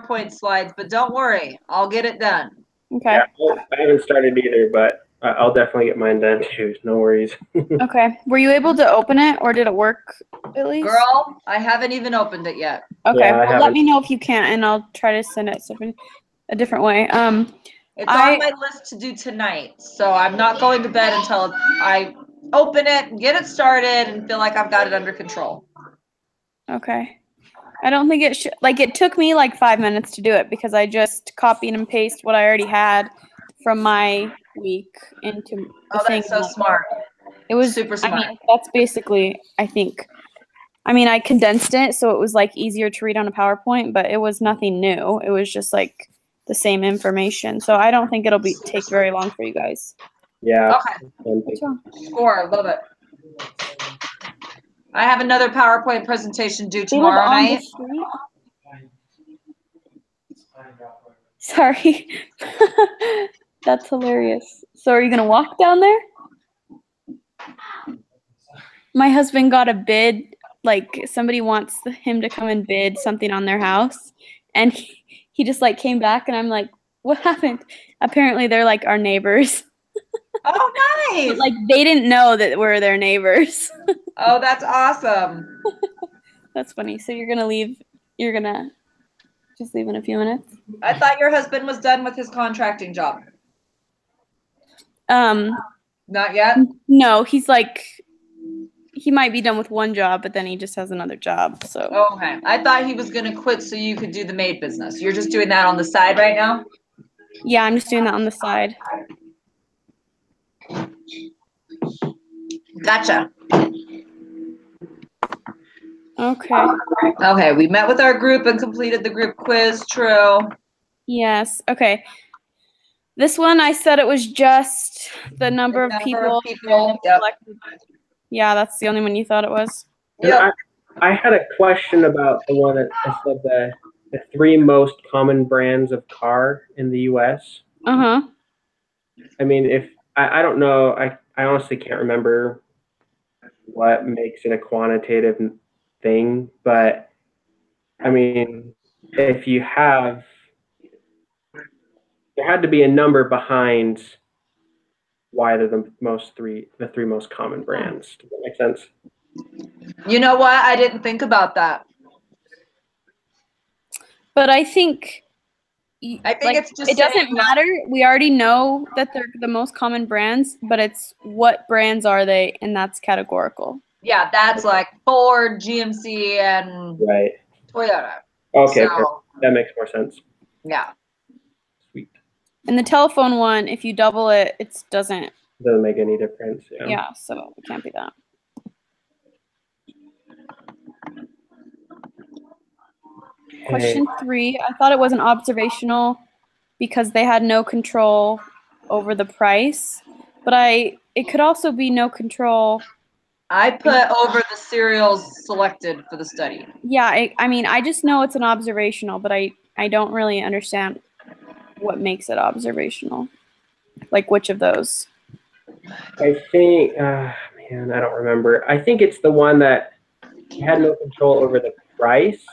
PowerPoint slides, but don't worry, I'll get it done. Okay. Yeah, I haven't started either, but I'll definitely get mine done too. No worries. Okay. Were you able to open it, or did it work at least? Girl, I haven't even opened it yet. Okay. Yeah, I Well, let haven't. me know if you can't, and I'll try to send it a different way. It's on my list to do tonight, so I'm not going to bed until I open it and get it started and feel like I've got it under control. Okay. I don't think it should, like, it took me like 5 minutes to do it because I just copied and pasted what I already had from my week into the thing. That's so smart. It was super smart. I mean, that's basically, I think, I condensed it so it was like easier to read on a PowerPoint, but it was nothing new. It was just like the same information. So I don't think it'll take very long for you guys. Yeah. Okay. Score, love it. I have another PowerPoint presentation due tomorrow night. Sorry. That's hilarious. So are you going to walk down there? My husband got a bid, like somebody wants him to come and bid something on their house. And he just like came back and I'm like, what happened? Apparently they're like our neighbors. Oh, nice. But, like, they didn't know that we're their neighbors. Oh, that's awesome. That's funny. So you're gonna just leave in a few minutes? I thought your husband was done with his contracting job. Not yet? No, he's like, he might be done with one job, but then he just has another job. So. Oh, okay. I thought he was gonna quit so you could do the maid business. You're just doing that on the side right now? Yeah, I'm just doing that on the side. Gotcha. Okay. Okay, we met with our group and completed the group quiz. True. Yes. Okay. This one, I said it was just the number of people. Yep. Yeah, that's the only one you thought it was. Yep. I had a question about the one that I said the 3 most common brands of car in the U.S. Uh-huh. I mean, if I don't know, I honestly can't remember what makes it a quantitative thing, but I mean, if you have, there had to be a number behind why they're the 3 most common brands. Does that make sense? You know what? I didn't think about that. But I think it's just it doesn't matter. We already know that they're the most common brands, but it's what brands are they, and that's categorical. Yeah, that's like Ford, GMC, and Toyota. Okay, that makes more sense. Yeah. Sweet. And the telephone one, if you double it, it doesn't make any difference. Yeah, so it can't be that. Question 3, I thought it was an observational because they had no control over the price, but it could also be no control. I put over the cereals selected for the study. Yeah, I just know it's an observational, but I don't really understand what makes it observational. Like which of those? I think, man, I don't remember. I think it's the one that had no control over the price.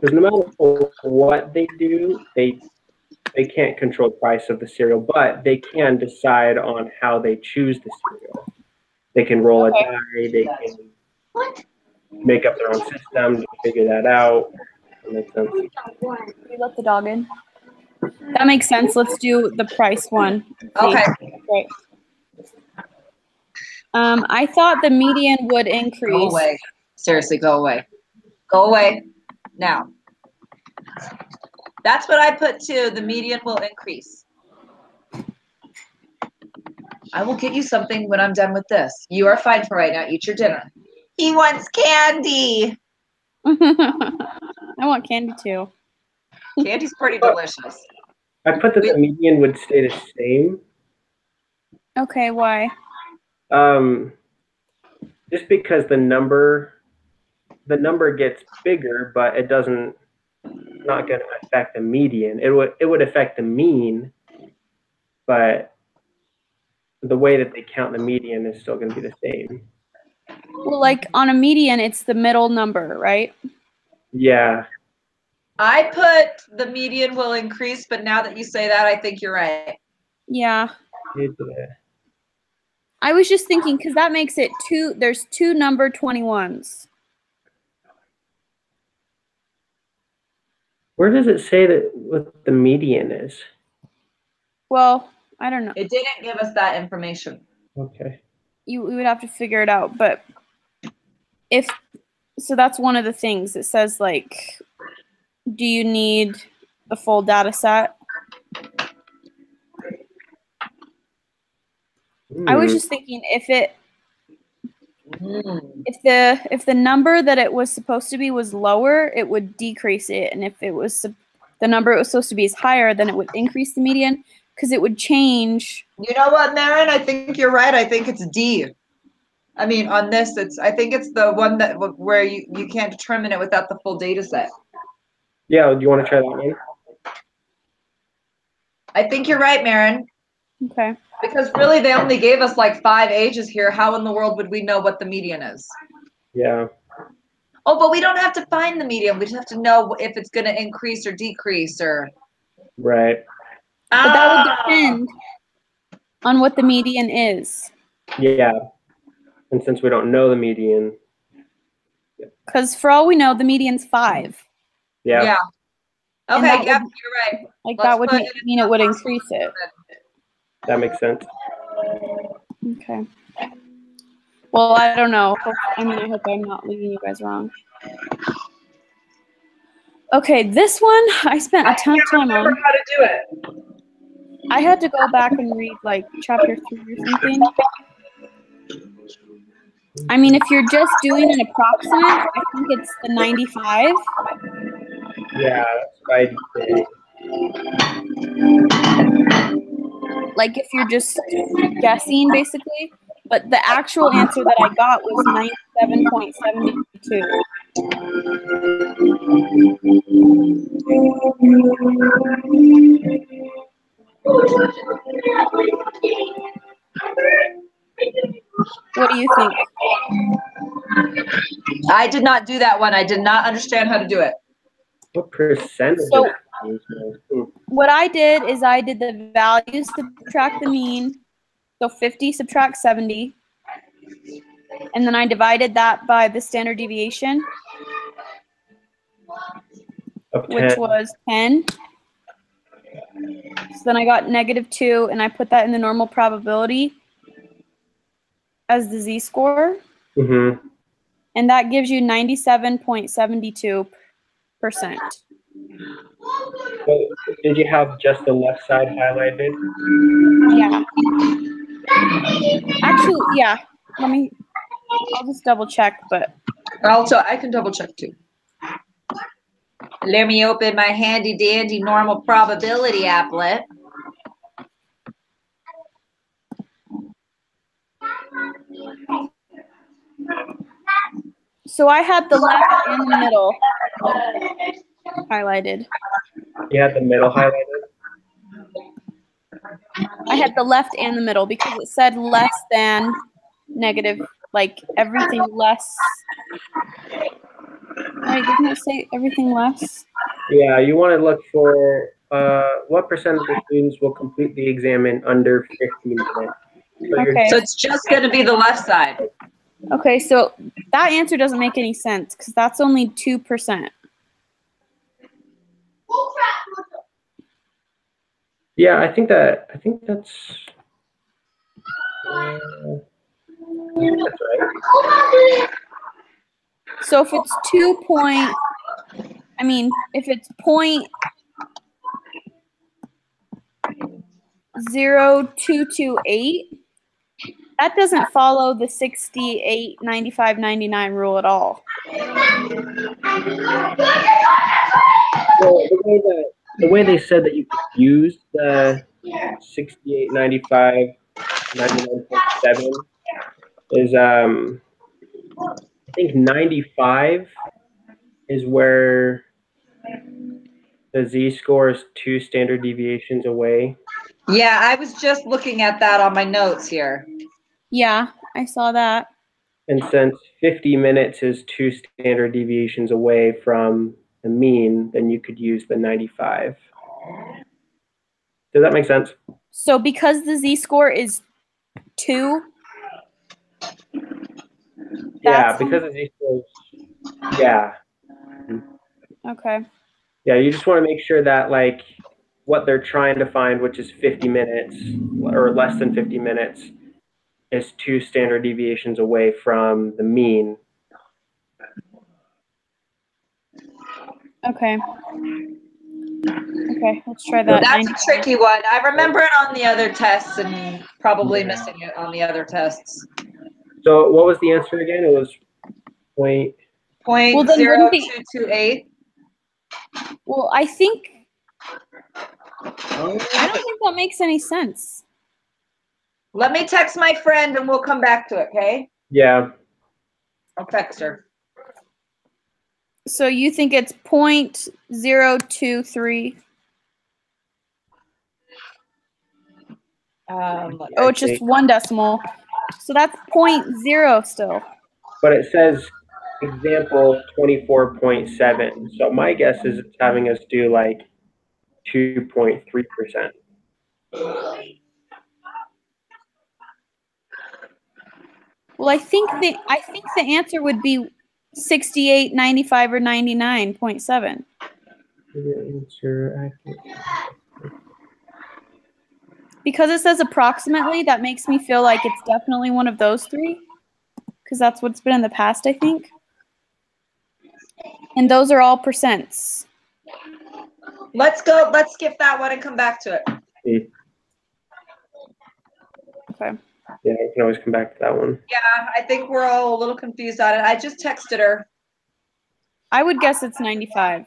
Because no matter what they do, they can't control the price of the cereal, but they can decide on how they choose the cereal. They can roll a die. They can make up their own system to figure that out. That makes sense. We let the dog in. That makes sense. Let's do the price one. Okay. Great. I thought the median would increase. Go away. Seriously, go away. Go away. Now. That's what I put too. The median will increase. I will get you something when I'm done with this. You are fine for right now. Eat your dinner. He wants candy. I want candy too. Candy's pretty delicious. I put that the median would stay the same. Okay, why? Just because the number gets bigger, but it doesn't. Not going to affect the median. It would affect the mean, but the way that they count the median is still going to be the same. Well, like on a median, it's the middle number, right? Yeah. I put the median will increase, but now that you say that, I think you're right. Yeah. It, I was just thinking, because that makes it there's two number 21s. where does it say that what the median is? Well, I don't know. It didn't give us that information. Okay. We would have to figure it out, but so that's one of the things. It says, like, do you need the full data set? I was just thinking if the number that it was supposed to be was lower, it would decrease it, and if it was the number it was supposed to be is higher, then it would increase the median, because it would change. You know what, Marin? I think you're right. I think it's D. I mean, on this, I think it's the one that where you can't determine it without the full data set. Yeah, do you want to try that one? I think you're right, Marin. Okay. Because really, they only gave us like 5 ages here. How in the world would we know what the median is? Yeah. Oh, but we don't have to find the median. We just have to know if it's going to increase or decrease or. Right. But that would depend on what the median is. Yeah. And since we don't know the median. Because for all we know, the median's 5. Yeah. Yeah. And Okay, that yep, would- you're right. Like, Let's that would put it mean it would increase it. That makes sense. Okay. Well, I don't know. I hope I'm not leaving you guys wrong. Okay, this one I spent a ton of time on. How to do it. I had to go back and read like chapter 3 or something. I mean, if you're just doing an approximate, I think it's the 95. Yeah, that's what I did. Like if you're just guessing, basically. But the actual answer that I got was 97.72. What do you think? I did not do that one. I did not understand how to do it. What percentage? So- of What I did is I did the values, subtract the mean. So 50 subtract 70. And then I divided that by the standard deviation, of 10. which was 10. So then I got -2, and I put that in the normal probability as the z-score. Mm-hmm. And that gives you 97.72%. So did you have just the left side highlighted? Yeah. Actually, yeah. I'll just double check, but. Also, I can double check too. Let me open my handy dandy normal probability applet. So I had the left and the middle highlighted. You had the middle highlighted? I had the left and the middle because it said less than negative, like everything less. Right, didn't it say everything less? Yeah, you want to look for what percent of the students will complete the exam in under 15 minutes. So Okay. So it's just going to be the left side. Okay, so that answer doesn't make any sense because that's only 2%. Yeah, I think that's right. So if it's if it's 0.0228, that doesn't follow the 68, 95, 99 rule at all. So the way they said that you could use the 68, 95, 99.7 is I think 95 is where the z-score is 2 standard deviations away. Yeah, I was just looking at that on my notes here. Yeah, I saw that. And since 50 minutes is 2 standard deviations away from the mean, then you could use the 95. Does that make sense? So because the z-score is 2, Yeah, because of these things, yeah. okay. Yeah, you just want to make sure that like what they're trying to find, which is 50 minutes or less than 50 minutes, is 2 standard deviations away from the mean. Okay. Okay, let's try that. That's a tricky one. I remember it on the other tests and probably missing it on the other tests. So what was the answer again? It was point. Point then zero wouldn't 228. Well, I don't think that makes any sense. Let me text my friend and we'll come back to it, okay? Yeah. I'll text her. So you think it's 0.023? Oh, it's just 1 decimal. So that's 0.0 still. But it says example 24.7. So my guess is it's having us do like 2.3%. Well, I think the answer would be 68, 95, or 99.7. Because it says approximately, that makes me feel like it's definitely one of those 3. Because that's what's been in the past, I think. And those are all percents. Let's skip that one and come back to it. Okay. Yeah, you can always come back to that one. Yeah, I think we're all a little confused on it. I just texted her. I would guess it's 95.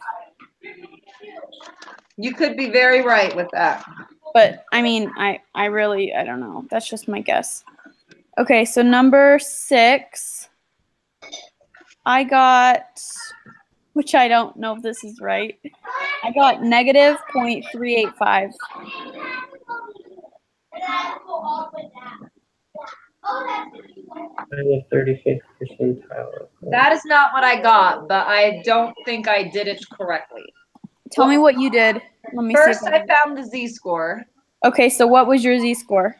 You could be very right with that. But, I mean, I don't know. That's just my guess. Okay, so number 6, I got, which I don't know if this is right, I got negative 0.385. The 35th percentile. That is not what I got, but I don't think I did it correctly. Tell me what you did. Let me First, see. I found the z-score. Okay, so what was your z-score?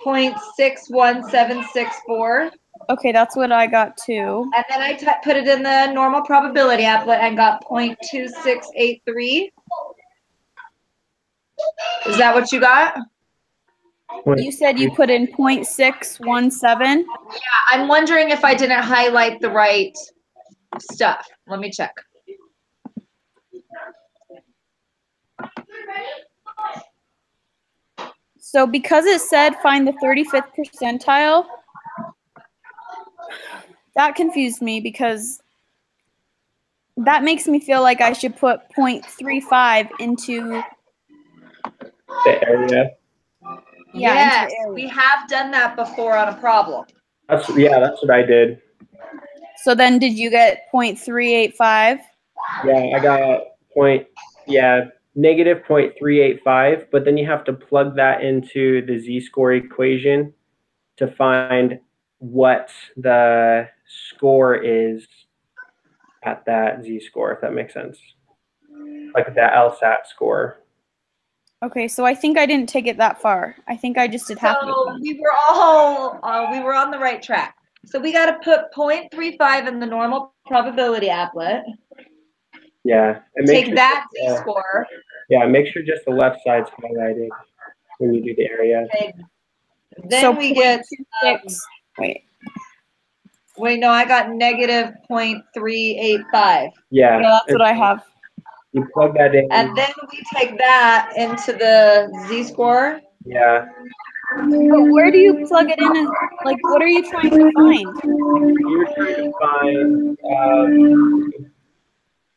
0.61764. Okay, that's what I got too. And then I put it in the normal probability applet and got 0.2683. Is that what you got? You said you put in 0.617? Yeah, I'm wondering if I didn't highlight the right stuff. Let me check. So because it said find the 35th percentile, that confused me because that makes me feel like I should put 0.35 into the area. Yeah, yes, we have done that before on a problem. That's what I did. So then did you get 0.385? Yeah, I got negative 0.385, but then you have to plug that into the z-score equation to find what the score is at that z-score, if that makes sense. Like the LSAT score. Okay, so I think I didn't take it that far. I think I just did half of it. So we were on the right track. So we got to put 0.35 in the normal probability applet. Yeah. And take that z-score. Yeah, make sure just the left side's highlighted when you do the area. Okay. Then we get wait, no, I got negative 0.385. Yeah, that's what I have. You plug that in. And then we take that into the z-score. Yeah. But where do you plug it in? Like, what are you trying to find? You're trying to find,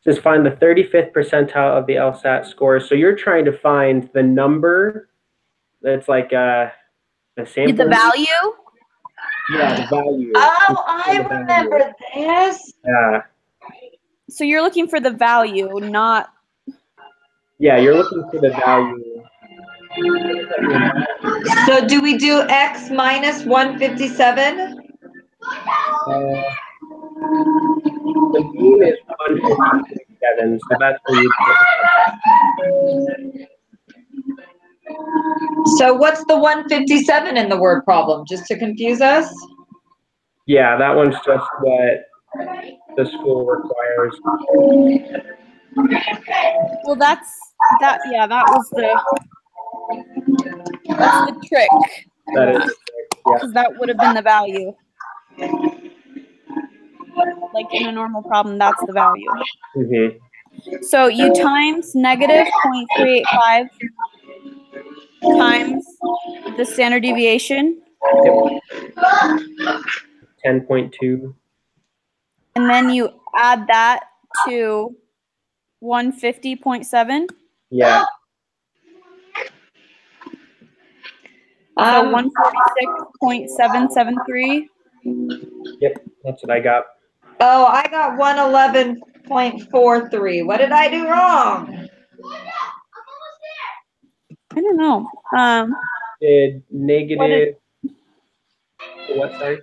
just find the 35th percentile of the LSAT score. So you're trying to find the number that's like the sample. The value? Yeah, the value. Oh, I remember this. Yeah. So you're looking for the value, not... Yeah, you're looking for the value. So do we do x minus 157? The mean is 156. 2.7. So that's where you put. So what's the 157 in the word problem? Just to confuse us? Yeah, that one's just what the school requires. Well, that was that's the trick. That is, yeah. Because that would have been the value. Like in a normal problem, that's the value. Mm-hmm. So you times negative 0.385 times the standard deviation. Yep. 10.2. And then you add that to 150.7. Yeah. So 146.773. Yep, that's what I got. Oh, I got 111.43. What did I do wrong? I don't know. Did negative. What, sorry?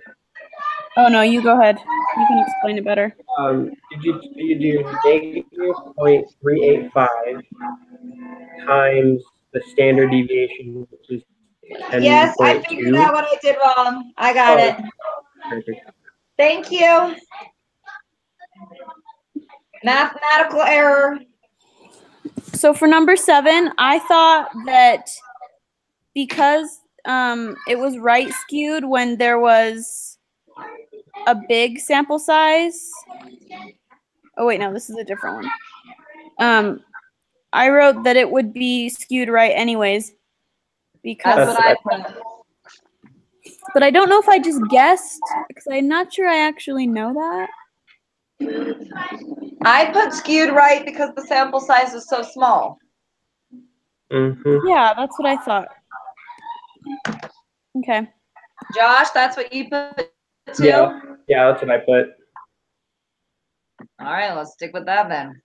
Oh no, you go ahead. You can explain it better. Did you do negative 0.385 times the standard deviation, which is 10.2? Yes, I figured out what I did wrong. I got it. Perfect. Thank you. Mathematical error. So for number 7, I thought that because it was right skewed when there was a big sample size. Oh wait, no, this is a different one. I wrote that it would be skewed right anyways because. That's what I put. But I don't know if I just guessed because I'm not sure I actually know that. I put skewed right because the sample size is so small. Mm-hmm. Yeah, that's what I thought. Okay. Josh, that's what you put too? Yeah, that's what I put. All right, let's stick with that then.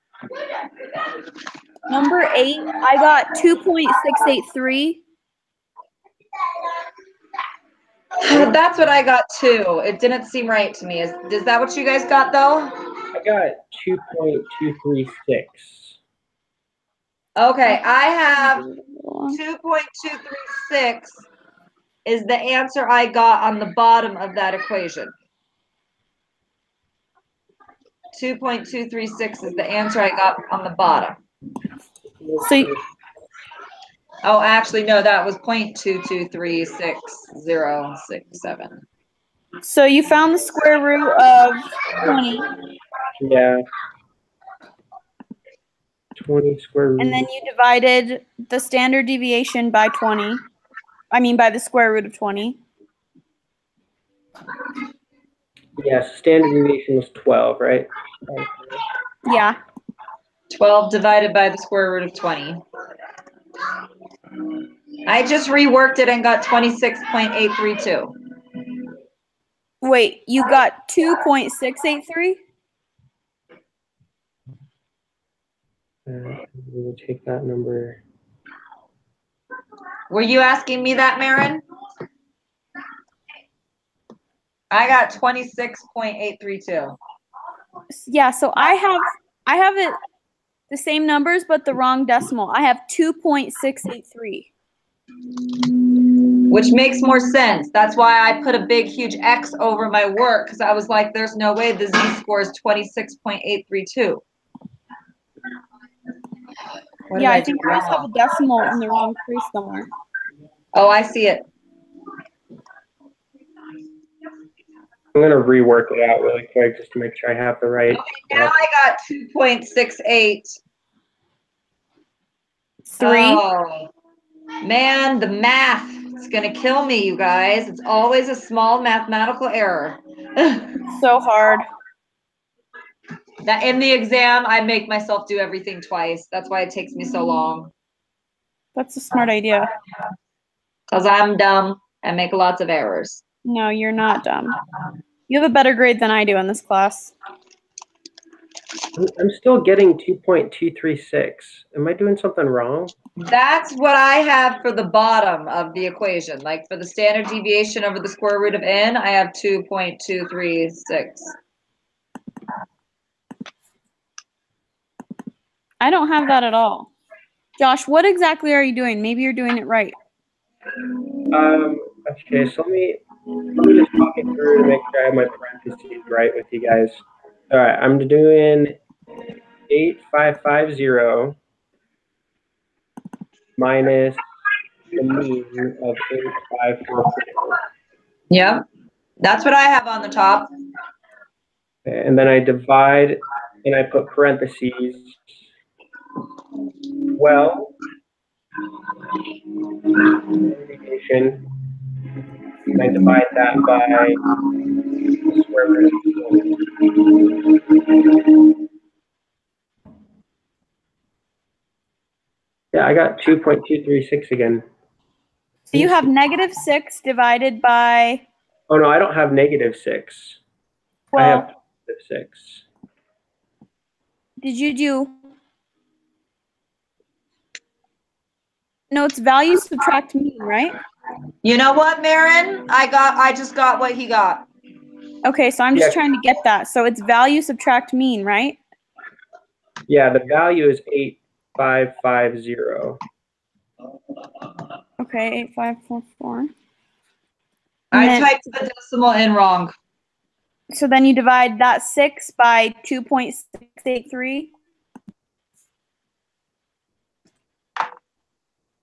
Number 8, I got 2.683. That's what I got too. It didn't seem right to me. Is that what you guys got though? I got 2.236. Okay, I have 2.236 is the answer I got on the bottom of that equation. 2.236 is the answer I got on the bottom. So Oh, actually, no, that was 0.2236067. So you found the square root of 20. Yeah. 20 square root. And then you divided the standard deviation by 20. I mean, by the square root of 20. Yes, standard deviation was 12, right? Yeah. 12 divided by the square root of 20. I just reworked it and got 26.832. Wait, you got 2.683? We will take that number. Were you asking me that, Marin? I got 26.832. Yeah, so I have it the same numbers but the wrong decimal. I have 2.683. Which makes more sense. That's why I put a big, huge X over my work, because I was like, there's no way the Z-score is 26.832. Yeah, I think I just have a decimal in the wrong place somewhere. Oh, I see it. I'm going to rework it out really quick just to make sure I have the right. Okay, now I got 2.683. Oh, man, the math is going to kill me, you guys. It's always a small mathematical error. So hard. That in the exam, I make myself do everything twice. That's why it takes me so long. That's a smart idea. Because I'm dumb and make lots of errors. No, you're not dumb. You have a better grade than I do in this class. I'm still getting 2.236. Am I doing something wrong? That's what I have for the bottom of the equation. Like for the standard deviation over the square root of n, I have 2.236. I don't have that at all. Josh, what exactly are you doing? Maybe you're doing it right. Okay, so let me just talk it through to make sure I have my parentheses right with you guys. All right, I'm doing 8550 minus the mean of 8544. Yep. That's what I have on the top. And then I divide and I put parentheses. Well, deviation, and I divide that by the square root of 20. Yeah, I got 2.236 again. So you have -6 divided by Oh no, I don't have -6. I 12. have +6. Did you do? No, it's value subtract mean, right? You know what, Marin? I just got what he got. Okay, so I'm just Yeah. trying to get that. So it's value subtract mean, right? Yeah, the value is 8550. Okay, 8544. I typed the decimal in wrong. So then you divide that 6 by 2.683.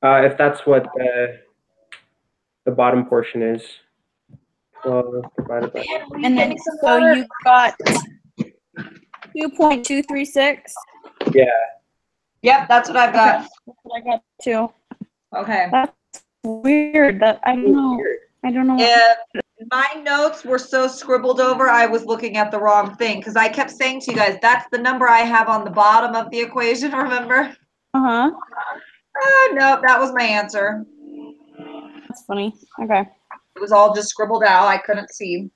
If that's what the bottom portion is. 12 divided by. And then so you got 2.236. Yeah. Yep, that's what I've got. That's what I got too. Okay. That's weird. That I don't know. I don't know. If my notes were so scribbled over, I was looking at the wrong thing because I kept saying to you guys, that's the number I have on the bottom of the equation, remember? Uh-huh. No, that was my answer. That's funny. Okay. It was all just scribbled out. I couldn't see.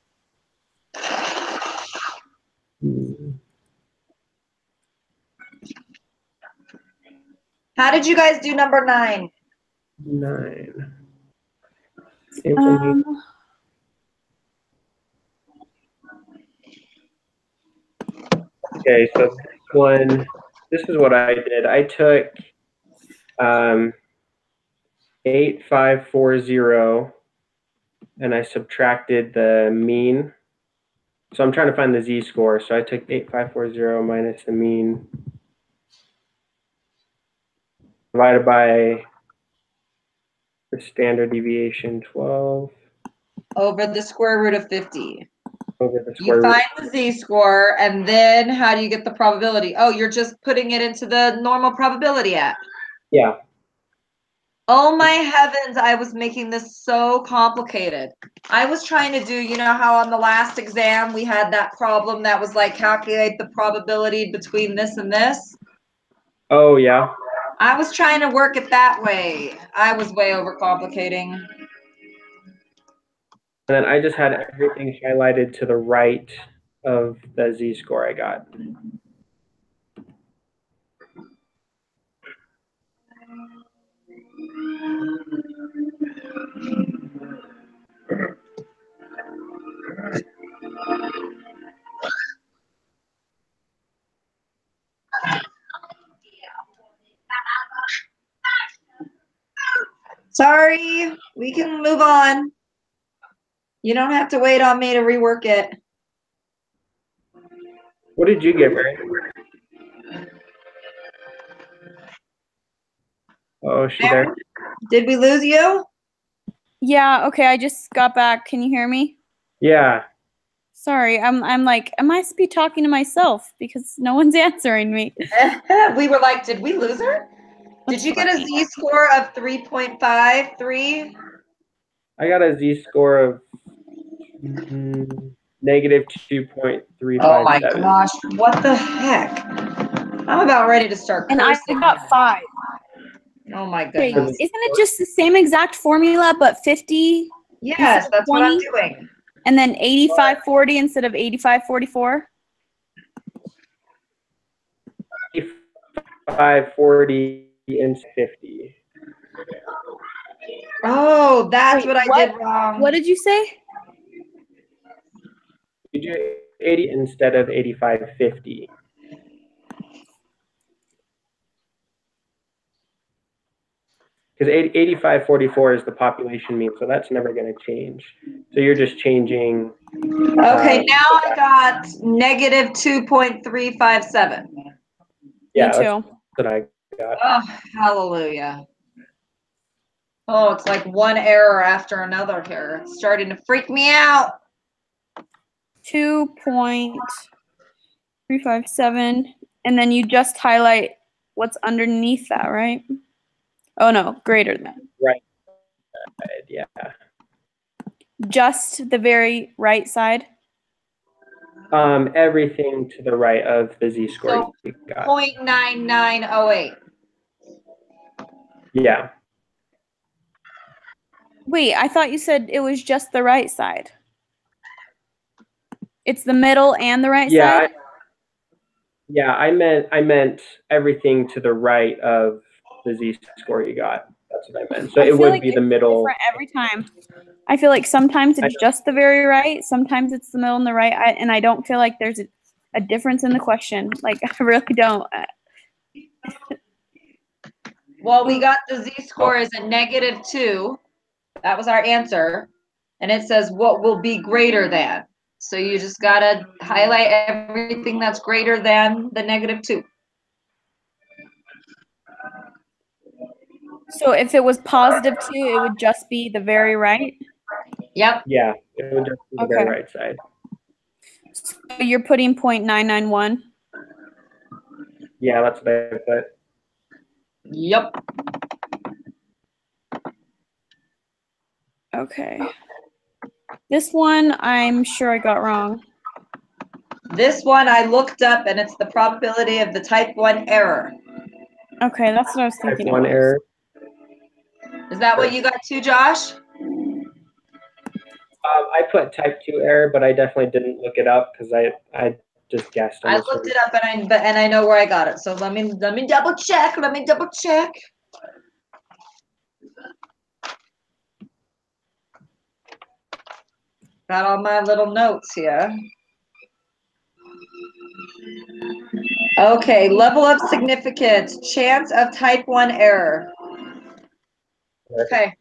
How did you guys do number 9? 9. Same from you. Okay, so this is what I did. I took 8540 and I subtracted the mean. So I'm trying to find the z-score. So I took 8540 minus the mean divided by the standard deviation 12 over the square root of 50. over the square You root. find the z-score, and then how do you get the probability? Oh, you're just putting it into the normal probability app. Yeah. Oh my heavens, I was making this so complicated. I was trying to do, you know how on the last exam we had that problem that was like calculate the probability between this and this? Oh, yeah. I was trying to work it that way. I was way overcomplicating. And then I just had everything highlighted to the right of the z-score I got. Sorry, we can move on. You don't have to wait on me to rework it. What did you get, Mary? Oh, is she there? Did we lose you? Yeah, okay, I just got back. Can you hear me? Yeah. Sorry, I'm like, I must be talking to myself because no one's answering me. We were like, did we lose her? Did you get a z-score of 3.53? I got a z-score of -2.357. Oh my gosh, what the heck? I'm about ready to start cursing. And I got 5. Oh my Okay, goodness. isn't it just the same exact formula but 50? Yes, that's what I'm doing. And then 8540 instead of 8544? 8540 and 50. Oh, that's Wait, what I did wrong. What did you say? You do 80 instead of 8550. because 8544 is the population mean, so that's never going to change. So you're just changing. Okay, now I got negative 2.357. Yeah, Me too. that's what I got. Oh, hallelujah. Oh, it's like one error after another here. It's starting to freak me out. 2.357, and then you just highlight what's underneath that, right? Oh no, greater than. Right. Yeah. Just the very right side. Everything to the right of the z-score So you got. 0.9908. Yeah. Wait, I thought you said it was just the right side. It's the middle and the right side? I meant everything to the right of the z-score you got. That's what I meant. So it would be the middle. Every time. I feel like sometimes it's just the very right, sometimes it's the middle and the right, and I don't feel like there's a difference in the question. Like, I really don't. Well, we got the z-score is a -2. That was our answer. And it says what will be greater than. So you just got to highlight everything that's greater than the -2. So if it was +2, it would just be the very right? Yep. Yeah, it would just be the very right side. So you're putting 0.991? Yeah, that's what I put. Yep. Okay. This one, I'm sure I got wrong. This one I looked up and it's the probability of the type 1 error. Okay, that's what I was thinking. Type 1 error. Is that what you got too, Josh? I put type 2 error, but I definitely didn't look it up because I just guessed on I this looked one. it up and I know where I got it. So let me double check. Let me double check. Got all my little notes here. Okay, level of significance, chance of type 1 error. Okay.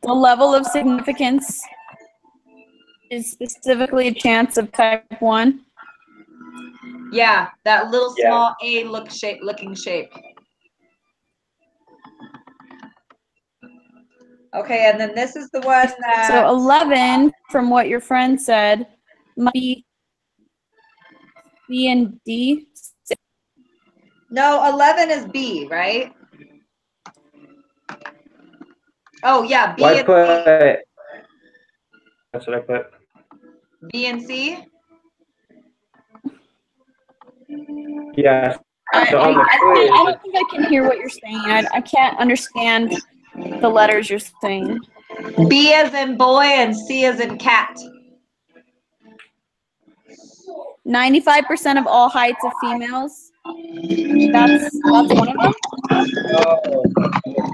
The level of significance is specifically a chance of type 1? Yeah, that little small A looking shape. Okay, and then this is the one that. So 11, from what your friend said, might be C and D. No, 11 is B, right? Oh yeah, B and C. That's what I put. B and C. Yes. So I don't think I can hear what you're saying. I can't understand the letters you're saying. B as in boy and C as in cat. 95% of all heights of females. That's one of them? Oh,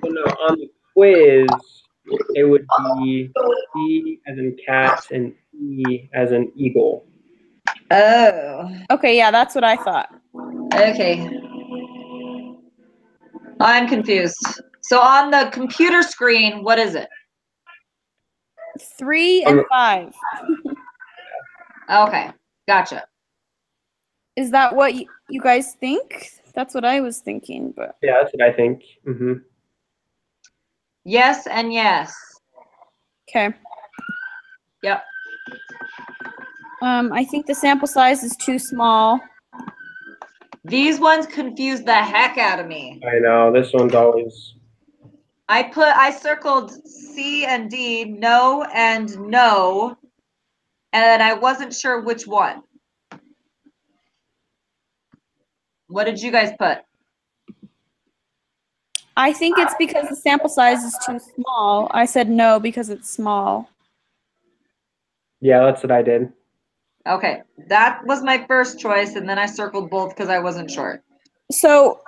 no, on the quiz, it would be C as in cat and E as in eagle. Oh. Okay, yeah, that's what I thought. Okay. I'm confused. So on the computer screen, what is it? 3 and 5. Okay, gotcha. Is that what you guys think? That's what I was thinking, but. Yeah, that's what I think. Mm-hmm. Yes and yes. Okay. Yep. I think the sample size is too small. These ones confuse the heck out of me. I know, this one's always. I circled C and D, no and no, and I wasn't sure which one. What did you guys put? I think it's because the sample size is too small. I said no because it's small. Yeah, that's what I did. Okay, that was my first choice, and then I circled both because I wasn't sure. So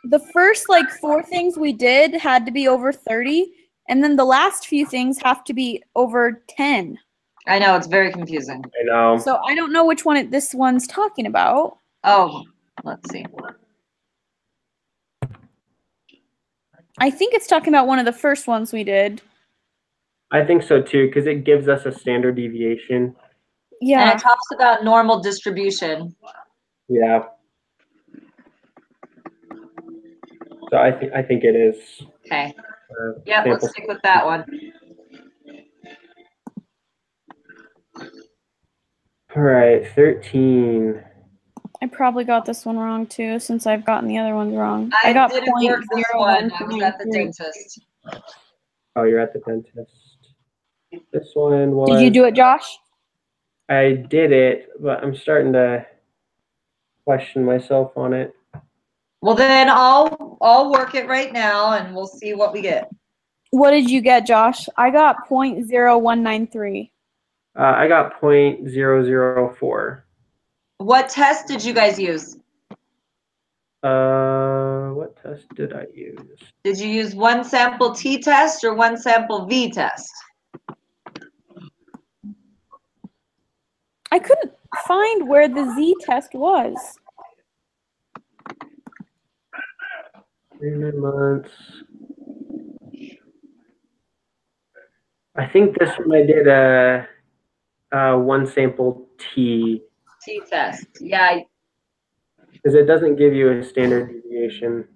the first 4 things we did had to be over 30, and then the last few things have to be over 10. I know, it's very confusing. I know. So I don't know which one this one's talking about. Oh, let's see. I think it's talking about one of the first ones we did. I think so too, because it gives us a standard deviation. And Yeah. it talks about normal distribution. Yeah. So I think it is. Okay. Yeah, let's stick with that one. All right, 13. I probably got this one wrong too, since I've gotten the other ones wrong. I got didn't work this one. I was at the 0.0193. dentist. Oh, you're at the dentist. This one was. Did you do it, Josh? I did it, but I'm starting to question myself on it. Well, then I'll work it right now, and we'll see what we get. What did you get, Josh? I got 0.0193. I got 0.004. What test did you guys use? What test did I use? Did you use one sample t-test or one sample v-test? I couldn't find where the z-test was. 3 months. I think this one I did a one sample T-test. Yeah. Because it doesn't give you a standard deviation.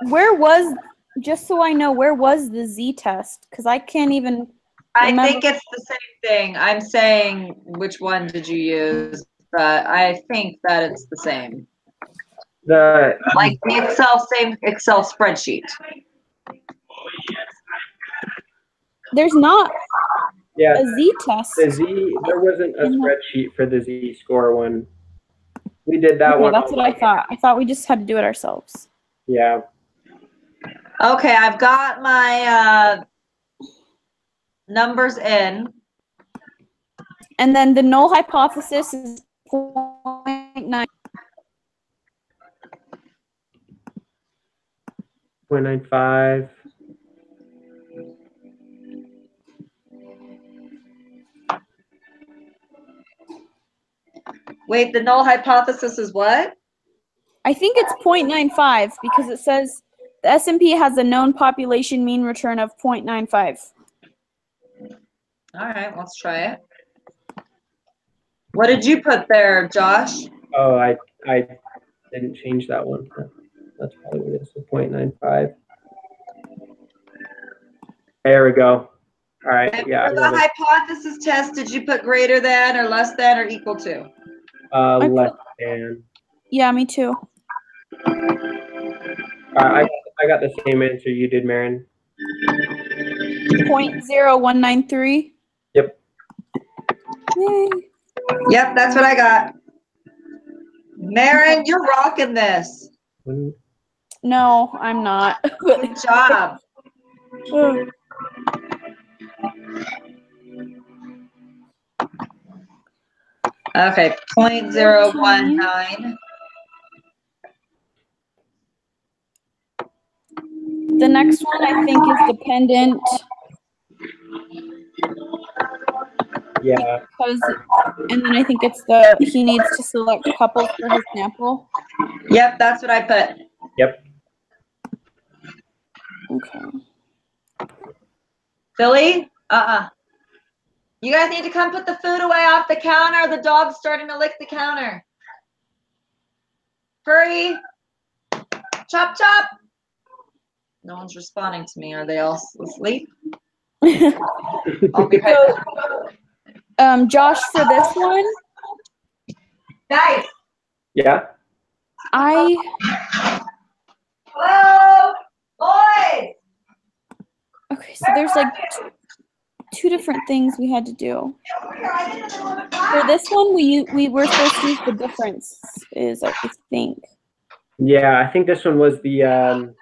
Where was, just so I know, where was the z-test? Because I can't even remember. I think it's the same thing. I'm saying which one did you use, but I think that it's the same. Like the same Excel spreadsheet. There's not Yeah, a z-test. the Z, there wasn't a spreadsheet for the Z-score one. We did that one. That's what I thought. I thought we just had to do it ourselves. Yeah. Okay, I've got my numbers in. And then the null hypothesis is 0.9. 0.95. Wait, the null hypothesis is what? I think it's 0.95 because it says the S&P has a known population mean return of 0.95. All right, let's try it. What did you put there, Josh? Oh, I didn't change that one. That's probably what it is, 0.95. There we go. All right, And yeah. for the hypothesis test, did you put greater than or less than or equal to? Less than. Yeah, me too. I got the same answer you did, Marin. 0.0193. Yep. Yay. Yep, that's what I got. Marin, you're rocking this. No, I'm not. Good job. Okay, 0.019. The next one I think is dependent. Yeah. Because, and then I think it's he needs to select couples for his sample. Yep, that's what I put. Yep. Okay. Billy? You guys need to come put the food away off the counter. The dog's starting to lick the counter. Hurry. Chop, chop. No one's responding to me. Are they all asleep? I'll be right back. Josh, for this one, Guys. Yeah. Hello, boys. Okay, so there's like two different things we had to do. For this one, we were supposed to use the difference, I think. Yeah, I think this one was the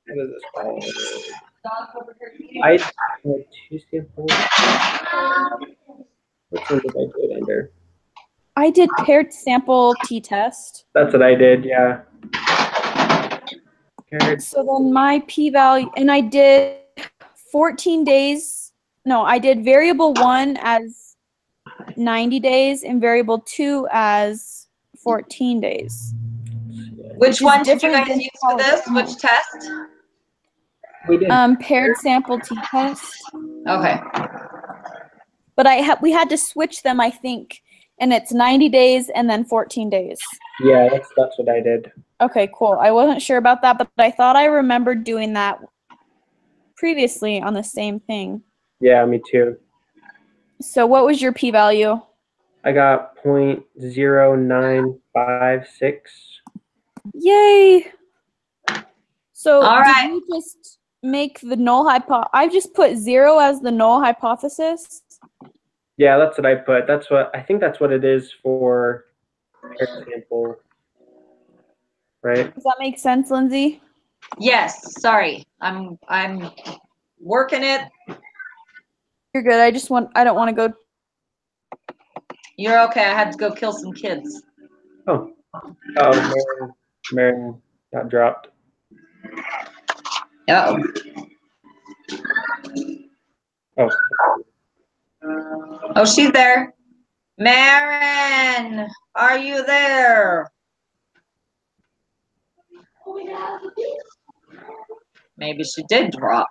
what is this called? I had two samples. Which one did I do it under? I did paired sample t-test. That's what I did, yeah. Paired. So then my p-value, and I did 14 days. No, I did variable 1 as 90 days and variable 2 as 14 days. Which is one did you different guys than use for this? Which test? We did. Paired sample t-test. Okay. But we had to switch them, I think, and it's 90 days and then 14 days. Yeah, that's what I did. Okay, cool. I wasn't sure about that, but I thought I remembered doing that previously on the same thing. Yeah, me too. So what was your p-value? I got 0.0956. Yay! So All did right. you just make the null I just put 0 as the null hypothesis? Yeah, that's what I put. I think that's what it is for paired sample. Right? Does that make sense, Lindsay? Yes. Sorry. I'm working it. You're good. I don't want to go. You're okay. I had to go kill some kids. Oh, Marin got dropped. Uh-oh. Oh, Oh, she's there. Marin, are you there? Maybe she did drop.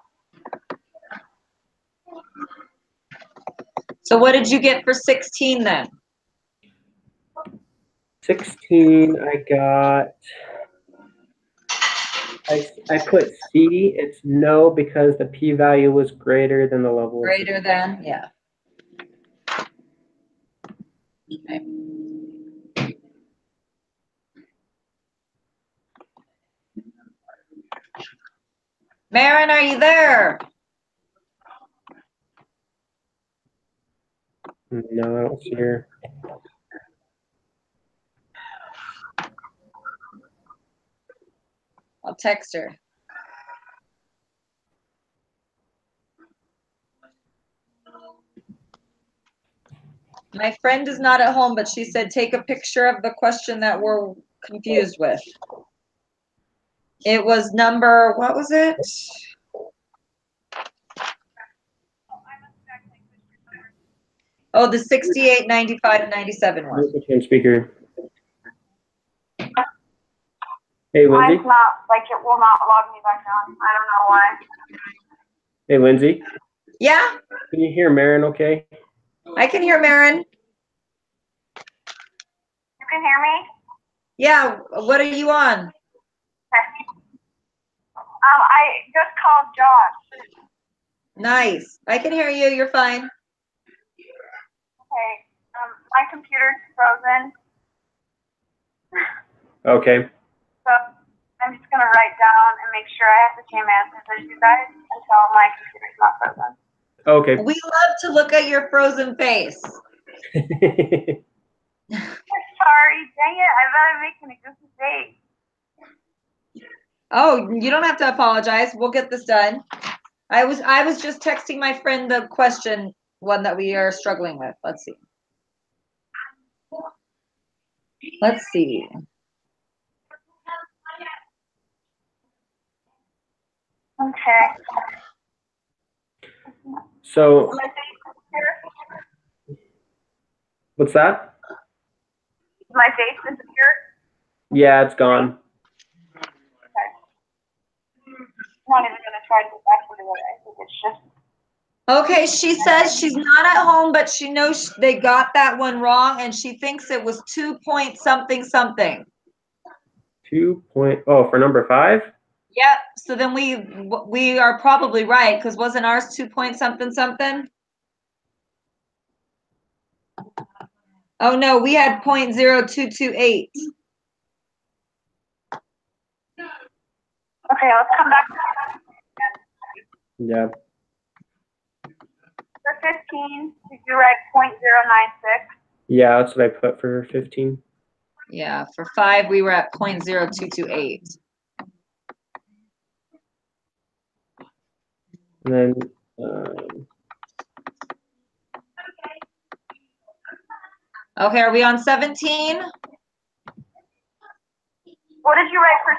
So what did you get for 16 then? 16, I put C. It's no because the p-value was greater than the level. Greater than, yeah. Okay. Marin, are you there? No, I don't see her. I'll text her. My friend is not at home, but she said take a picture of the question that we're confused with. It was number, what was it? Oh, the 68, 95, 97 one. Put you on speaker. Hey, Lindsay. Mine's not, like, it will not log me back on. I don't know why. Hey, Lindsay. Yeah, Can you hear Marin okay? I can hear Marin. You can hear me? Yeah, what are you on? Okay. I just called Josh. Nice. I can hear you. You're fine. Okay. My computer's frozen. Okay. So I'm just going to write down and make sure I have the same answers as you guys until my computer's not frozen. Okay. We love to look at your frozen face. Sorry. Dang it. I bet I'm making a goofy face. Oh, you don't have to apologize. We'll get this done. I was just texting my friend the question one that we are struggling with. Let's see. Let's see. Okay. So, My face disappeared. what's that? My face disappeared. Yeah, it's gone. Okay. I'm not even going to try to get back into it. I think it's just. Okay, she says she's not at home, but she knows they got that one wrong, and she thinks it was 2 point something something. 2 point. Oh, for number 5? Yep. So then we are probably right, because wasn't ours 2 point something something? Oh no, we had 0.0228. Okay, let's come back to that. Yeah. For 15, did you write 0.096? Yeah, that's what I put for 15. Yeah, for 5 we were at 0.0228. And then Okay, are we on 17? What did you write for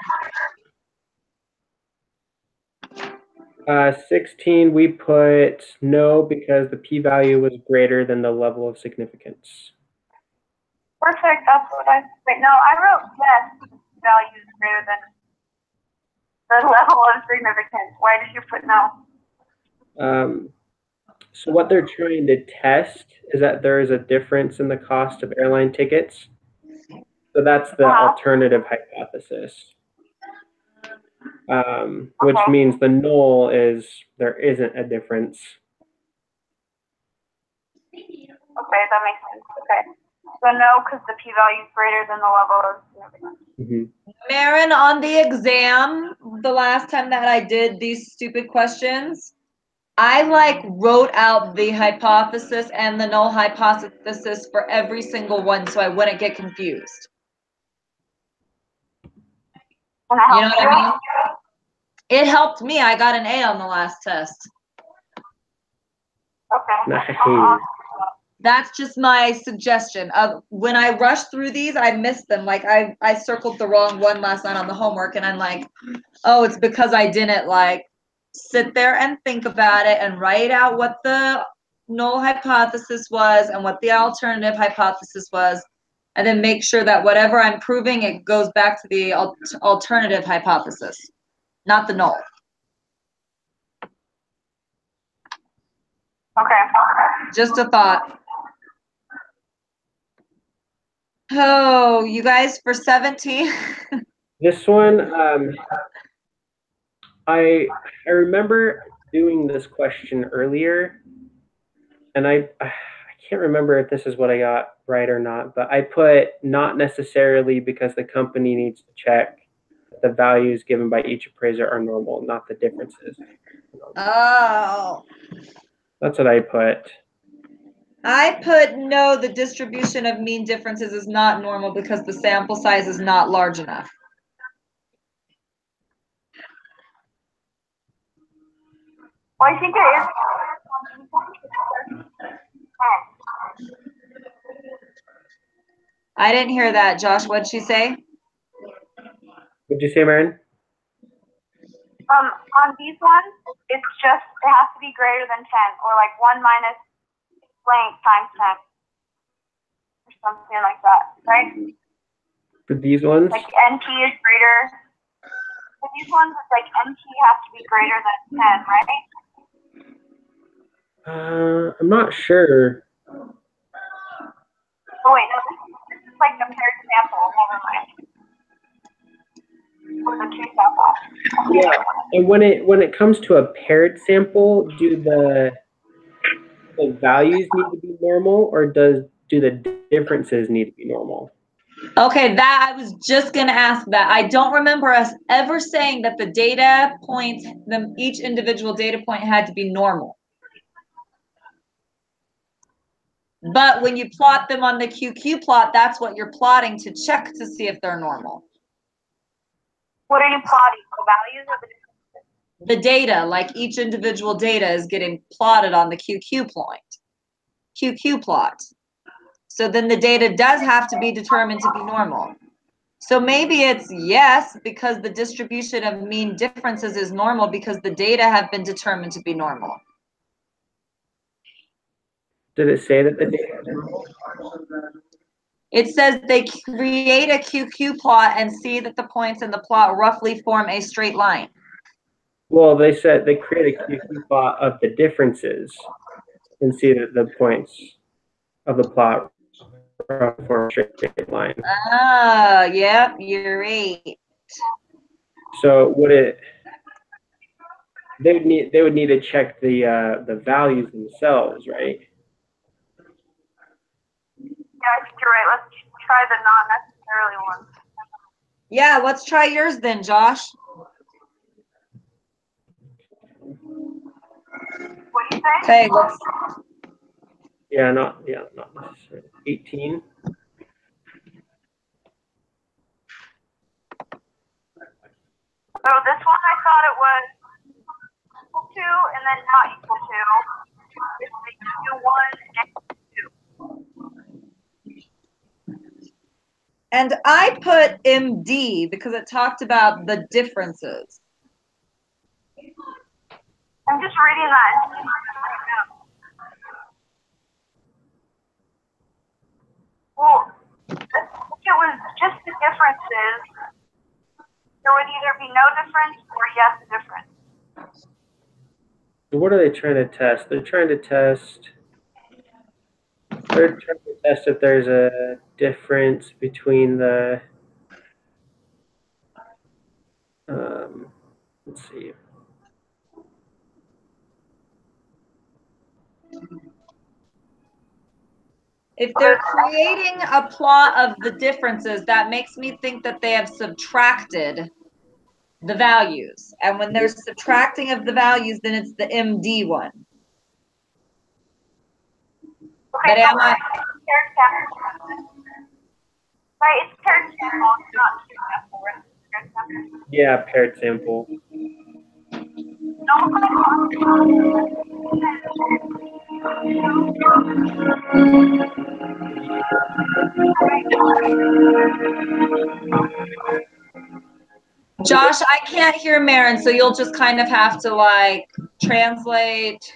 16, we put no because the p-value was greater than the level of significance. Perfect, that's what I, wait, no, I wrote yes, value greater than the level of significance. Why did you put no? So what they're trying to test is that there is a difference in the cost of airline tickets. So that's the alternative hypothesis, which means the null is there isn't a difference. Okay, that makes sense. Okay. So no, because the p-value is greater than the level of significance. Mm-hmm. Marin, on the exam, the last time that I did these stupid questions, I wrote out the hypothesis and the null hypothesis for every single one so I wouldn't get confused. You know what I mean? It helped me. I got an A on the last test. Okay. Nice. That's just my suggestion. When I rushed through these, I missed them. I circled the wrong one last night on the homework, and I'm like, oh, it's because I didn't sit there and think about it and write out what the null hypothesis was and what the alternative hypothesis was, and then make sure that whatever I'm proving, it goes back to the alternative hypothesis, not the null. Okay. Just a thought. Oh, you guys, for 17. This one, I remember doing this question earlier, and I can't remember if this is what I got right or not, but I put not necessarily because the company needs to check that the values given by each appraiser are normal, not the differences. Oh. That's what I put. I put no, the distribution of mean differences is not normal because the sample size is not large enough. Well, I think it is. I didn't hear that, Josh. What'd she say? What'd you say, Marin? On these ones, it's just, it has to be greater than 10, or 1 minus blank times 10, or something like that, right? For these ones? NT is greater. For these ones, it's NT has to be greater than 10, right? I'm not sure. Oh wait, no, this is the paired sample. Never mind. Or the two sample. Yeah, and when it comes to a paired sample, do the values need to be normal, or do the differences need to be normal? Okay, that I was just gonna ask that. I don't remember us ever saying that the data points, each individual data point had to be normal. But when you plot them on the QQ plot, that's what you're plotting to check to see if they're normal. What are you plotting? The values or the differences? The data, each individual data is getting plotted on the QQ plot. So then the data does have to be determined to be normal. So maybe it's yes, because the distribution of mean differences is normal because the data have been determined to be normal. Did it say that the data is normal? It says they create a QQ plot and see that the points in the plot roughly form a straight line. Well, they said they create a QQ plot of the differences and see that the points of the plot form a straight line. Ah, yep, you're right. So they would need to check the values themselves, right? Yeah, I think you're right. Let's try the not necessarily one. Yeah, let's try yours then, Josh. What do you say? Okay, let's. Yeah, not necessarily. 18. So this one I thought it was equal to and then not equal to. It's equal to 1 and 2. And I put MD because it talked about the differences. I'm just reading that. Well, I think it was just the differences. There would either be no difference or yes, a difference. What are they trying to test? They're trying to test if there's a difference between the let's see. If they're creating a plot of the differences, that makes me think that they have subtracted the values. And when they're subtracting of the values, then it's the MD one. Okay, But am I? Paired sample. Right, it's paired sample, it's not two sample, right? Paired sample. Yeah, paired sample. Josh, I can't hear Marin, so you'll just kind of have to like translate.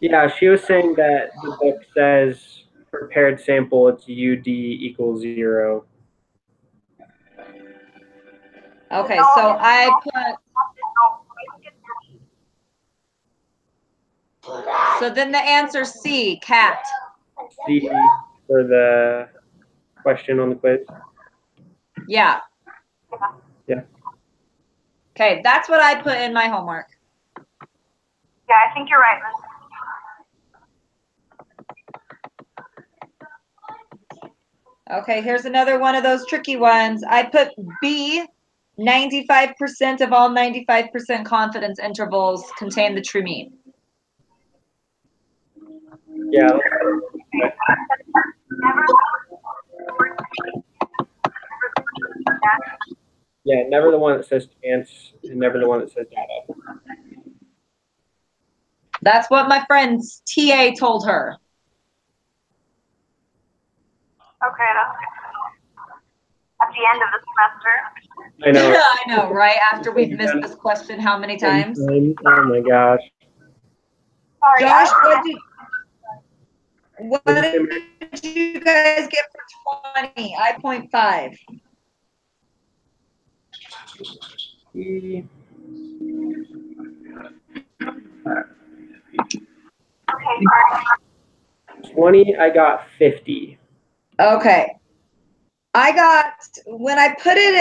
Yeah, she was saying that the book says for paired sample, it's UD equals 0. Okay, so I put. So then the answer C, cat. C for the question on the quiz. Yeah. Yeah. Okay, that's what I put in my homework. Yeah, I think you're right, Liz. Okay, here's another one of those tricky ones. I put B, 95% of all 95% confidence intervals contain the true mean. Yeah. Yeah, never the one that says chance and never the one that says data. That's what my friend's TA told her. Okay, that's at the end of the semester. I know. I know, right? After we've missed this question how many times? Oh my gosh. Sorry, Josh, what did you guys get for 20? I 0.5. Okay, sorry. 20, I got 50. Okay. I got, when I put it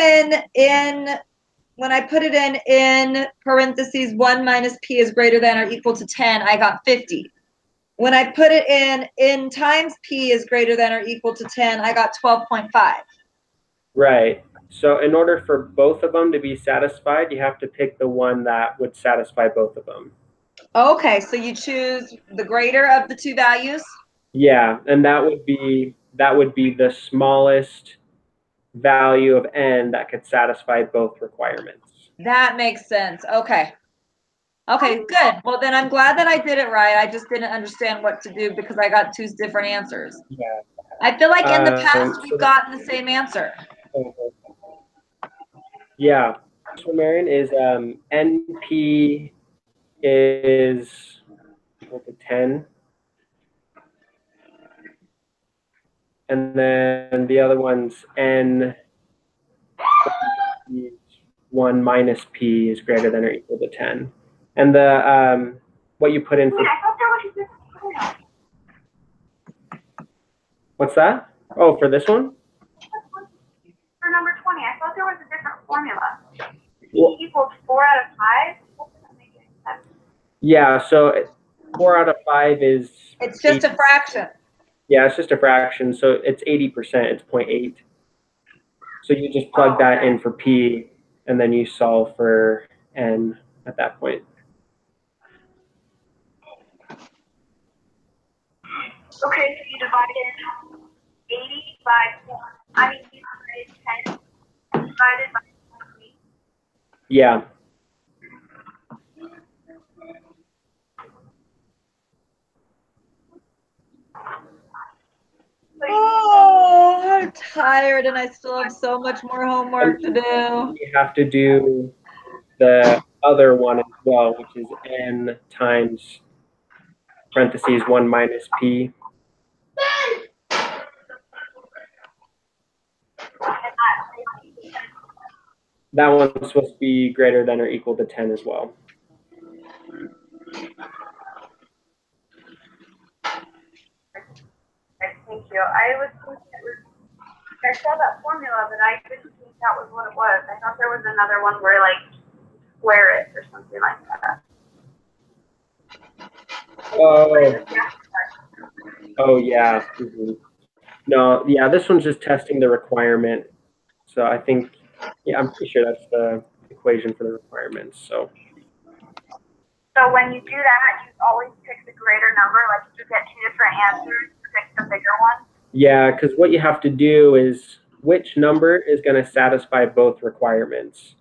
in parentheses 1 minus p is greater than or equal to 10, I got 50. When I put it in times p is greater than or equal to 10, I got 12.5. Right. So in order for both of them to be satisfied, you have to pick the one that would satisfy both of them. Okay, so you choose the greater of the two values? Yeah, and that would be the smallest value of n that could satisfy both requirements. That makes sense. Okay. Okay, good. Well, then I'm glad that I did it right. I just didn't understand what to do because I got two different answers. Yeah. I feel like in the past we've gotten the same answer. Yeah. So Marion is NP is equal to 10. And then the other one's N 1 minus P is greater than or equal to 10. And the what you put in for I thought there was a different formula. what's that? Oh, for this one? For number 20, I thought there was a different formula. Well, E equals 4 out of 5? That doesn't make any sense. yeah, so 4 out of 5 is It's just a fraction. Yeah, it's just a fraction, so it's 80%, it's 0.8. So you just plug that in for P, and then you solve for N at that point. Okay, so you divided 80 by 4. I mean, you divided 10 divided by 3. Yeah. Oh, I'm tired and I still have so much more homework to do. You have to do the other one as well, which is N times parentheses 1 minus P. That one's supposed to be greater than or equal to 10 as well. Okay, thank you. I was thinking it was, I saw that formula, but I didn't think that was what it was. I thought there was another one where like square it or something like that. Oh yeah. Mm-hmm. No, yeah, this one's just testing the requirement. So I think, yeah, I'm pretty sure that's the equation for the requirements. So when you do that, you always pick the greater number. Like if you get two different answers, pick the bigger one. yeah, because what you have to do is which number is going to satisfy both requirements.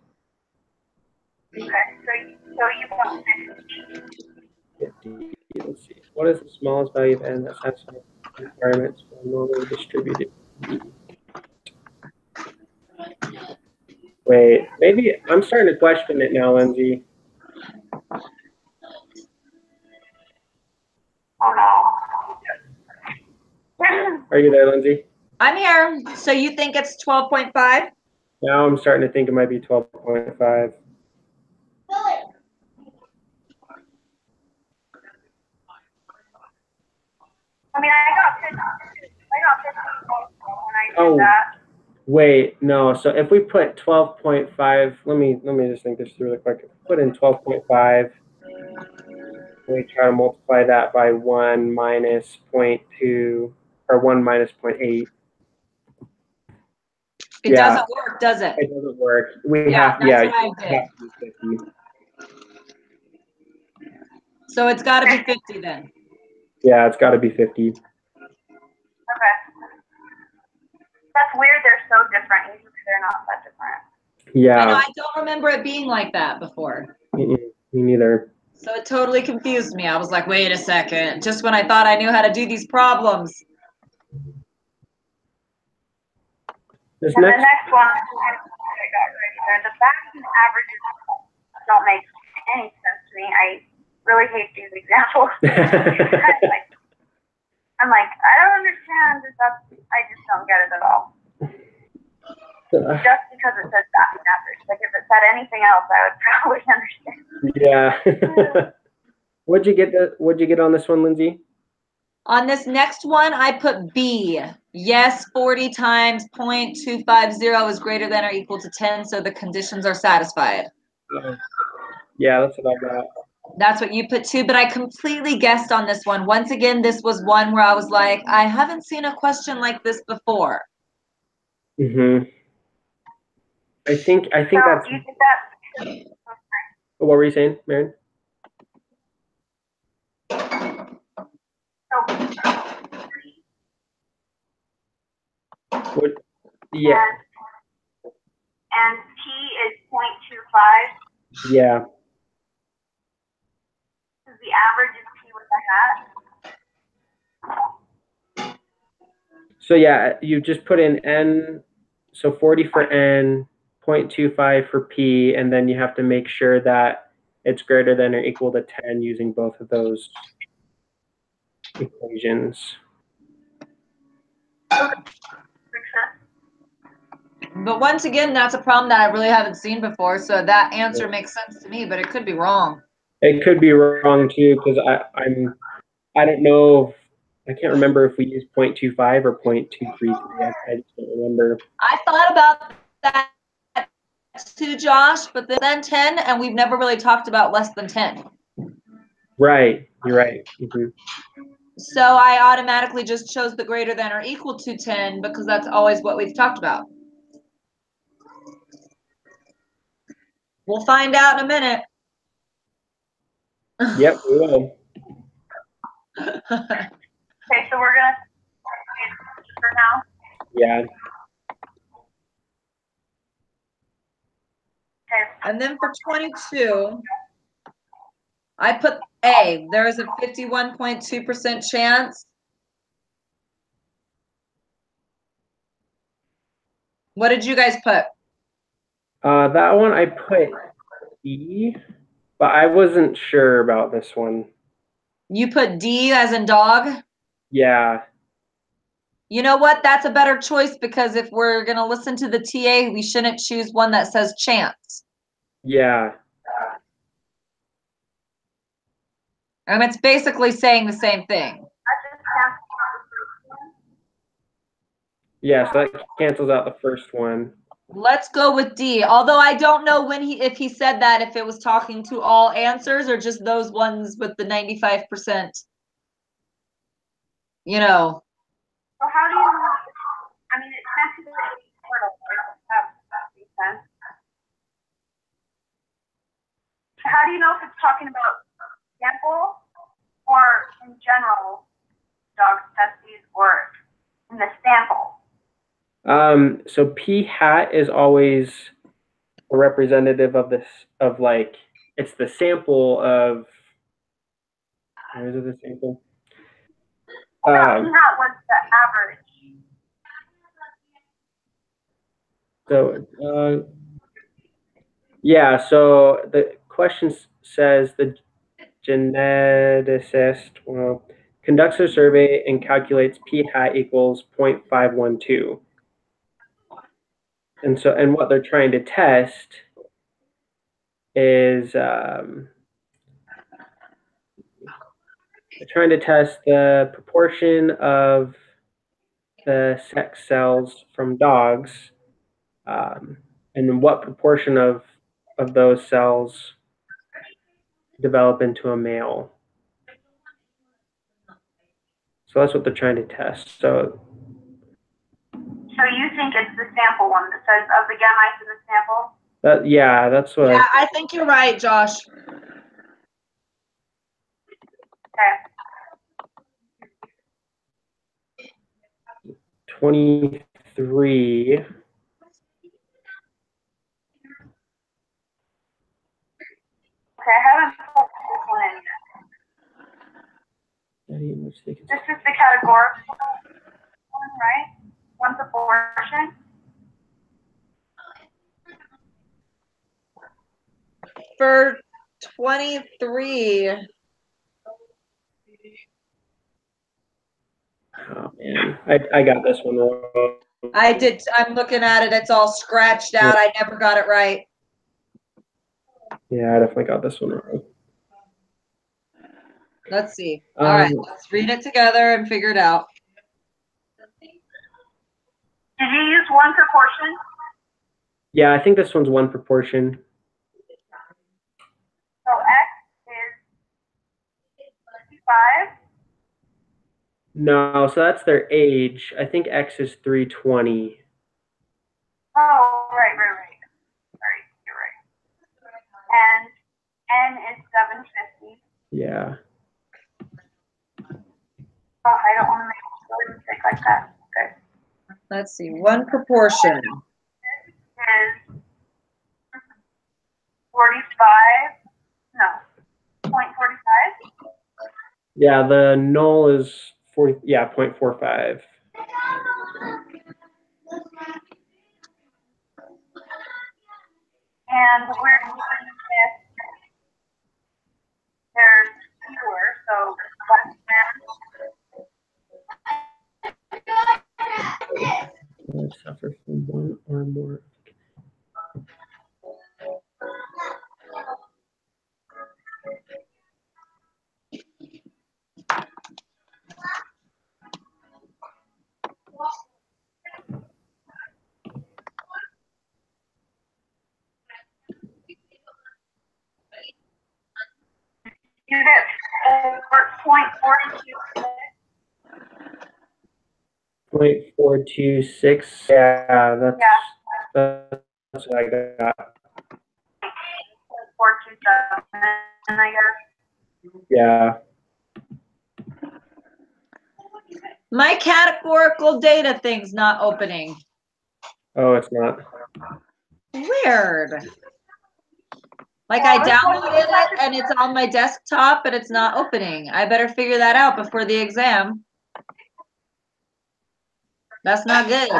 Okay, so you want 50. 50. Let's see. What is the smallest value of n that satisfies requirements for a normally distributed? Wait, maybe I'm starting to question it now, Lindsay. Oh no. Are you there, Lindsay? I'm here. So you think it's 12.5? Now I'm starting to think it might be 12.5. I mean, I got 50 when I did Oh. that. Wait, no. So if we put 12.5, let me just think this through really quick. If we put in 12.5, we try to multiply that by 1 minus 0.2 or 1 minus 0.8. It doesn't work, does it? It doesn't work. We Yeah, have, that's yeah, what I you did. have to be 50. So it's got to be 50 then. Yeah, it's got to be 50. Okay. That's weird. They're so different. Usually they're not that different. Yeah. I know, I don't remember it being like that before. Me neither. So it totally confused me. I was like, wait a second. Just when I thought I knew how to do these problems. This And next, the next one, I got right there. The batting averages don't make any sense to me. I really hate these examples. I'm like, I don't understand. I just don't get it at all. Just because it says batting average. Like if it said anything else, I would probably understand. yeah. What'd you get on this one, Lindsay? On this next one, I put B. Yes, 40 times 0.250 is greater than or equal to 10, so the conditions are satisfied. Yeah, that's what I got. That's what you put too, but I completely guessed on this one. Once again, this was one where I was like, I haven't seen a question like this before. Mm-hmm. I think so that's. You did that. What were you saying, Maren? What? Yeah. And P is 0.25. Yeah. Because the average is P with a hat. So yeah, you just put in N, so 40 for N, 0.25 for P, and then you have to make sure that it's greater than or equal to 10 using both of those equations. But once again, that's a problem that I really haven't seen before, so that answer makes sense to me, but it could be wrong. It could be wrong too, because I don't know. I can't remember if we used 0.25 or 0.233. I just don't remember. I thought about that too, Josh, but then 10, and we've never really talked about less than 10. Right, you're right. Mm-hmm. So I automatically just chose the greater than or equal to 10 because that's always what we've talked about. We'll find out in a minute. Yep, we will. Okay, so we're going to for now. Yeah. Okay. And then for 22, I put A. There is a 51.2% chance. What did you guys put? That one I put E, but I wasn't sure about this one. You put D as in dog? Yeah. You know what? That's a better choice because if we're going to listen to the TA, we shouldn't choose one that says chance. Yeah. And it's basically saying the same thing. I just canceled the first one. Yeah, so that cancels out the first one. Let's go with D. Although I don't know if he said that, if it was talking to all answers or just those ones with the 95%. You know. So how do you know? I mean, it can't be the portal, right? That makes sense. How do you know if it's talking about sample or in general dog's testes or in the sample? So P hat is always a representative of this, of like, it's the sample of, where is it the sample? P hat was the average. So, yeah, so the question says the geneticist, well, conducts a survey and calculates P hat equals 0.512. And so, and what they're trying to test is they're trying to test the proportion of the sex cells from dogs, and then what proportion of those cells develop into a male. So that's what they're trying to test. So you think it's the sample one that says of the gametes in the sample? Yeah, that's what. Yeah, I think you're right, Josh. Okay. 23. Okay, I haven't put this one in yet. This is the categorical one, right? One proportion. For 23. Oh man, I got this one wrong. I did. I'm looking at it. It's all scratched out. I never got it right. Yeah, I definitely got this one wrong. Let's see. All right, let's read it together and figure it out. Did you use one proportion? Yeah, I think this one's one proportion. So X is 55. No, so that's their age. I think X is 320. Oh, right. Sorry, you're right. And N is 750. Yeah. Oh, I don't want to make a mistake like that. Okay. Let's see. One proportion. This is 45. No, 0.45. Yeah, the null is 40. Yeah, 0.45. And we're using this. There's fewer, so less than. Suffer from one or more. You get 0.426. 0.426. Yeah, that's what I got. 427, I guess. Yeah. My categorical data thing's not opening. Oh, it's not. Weird. Like I downloaded it and it's on my desktop, but it's not opening. I better figure that out before the exam. That's not good.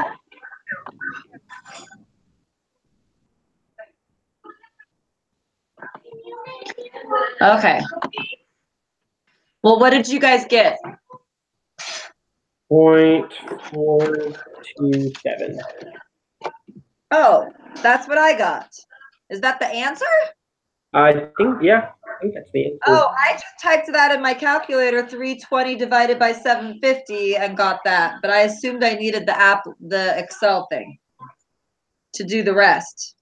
Okay. Well, what did you guys get? 0.426. 427. Oh, that's what I got. Is that the answer? I think that's the answer. Oh, I just typed that in my calculator, 320 divided by 750, and got that. But I assumed I needed the Excel thing to do the rest.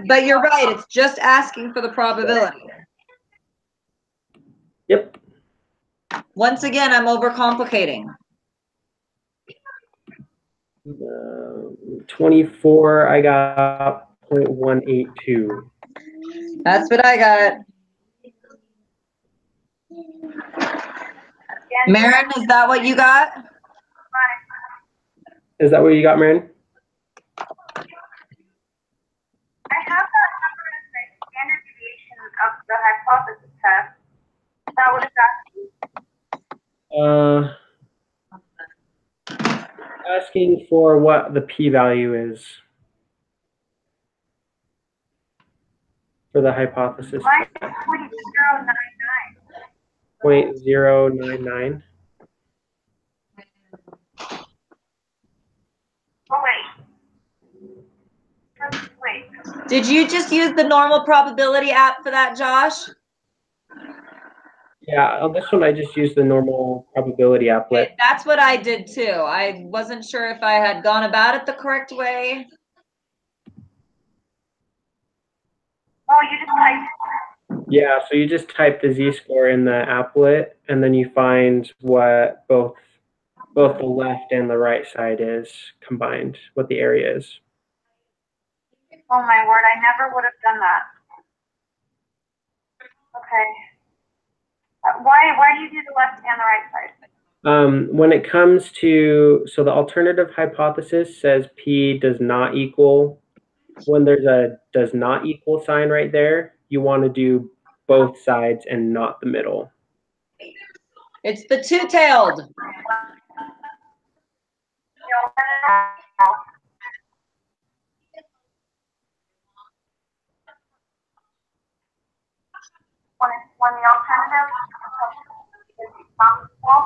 But you're right, it's just asking for the probability. Yep. Once again, I'm overcomplicating. 24, I got 0.182. That's what I got. Marin, is that what you got? Is that what you got, Marin? I have that number as my standard deviation of the hypothesis test. Is that what it's asking? Asking for what the p-value is for the hypothesis. Mine is 0.099. 0.099. Oh, wait. Did you just use the normal probability app for that, Josh? Yeah, on this one I just used the normal probability applet. That's what I did too. I wasn't sure if I had gone about it the correct way. Oh, you just typed. Yeah, so you just type the z-score in the applet, and then you find what both the left and the right side is combined, what the area is. Oh my word, I never would have done that. Okay. Why do you do the left and the right side? When it comes to, so the alternative hypothesis says P does not equal. When there's a does not equal sign right there, you want to do both sides and not the middle. It's the two-tailed. When the alternative is not equal,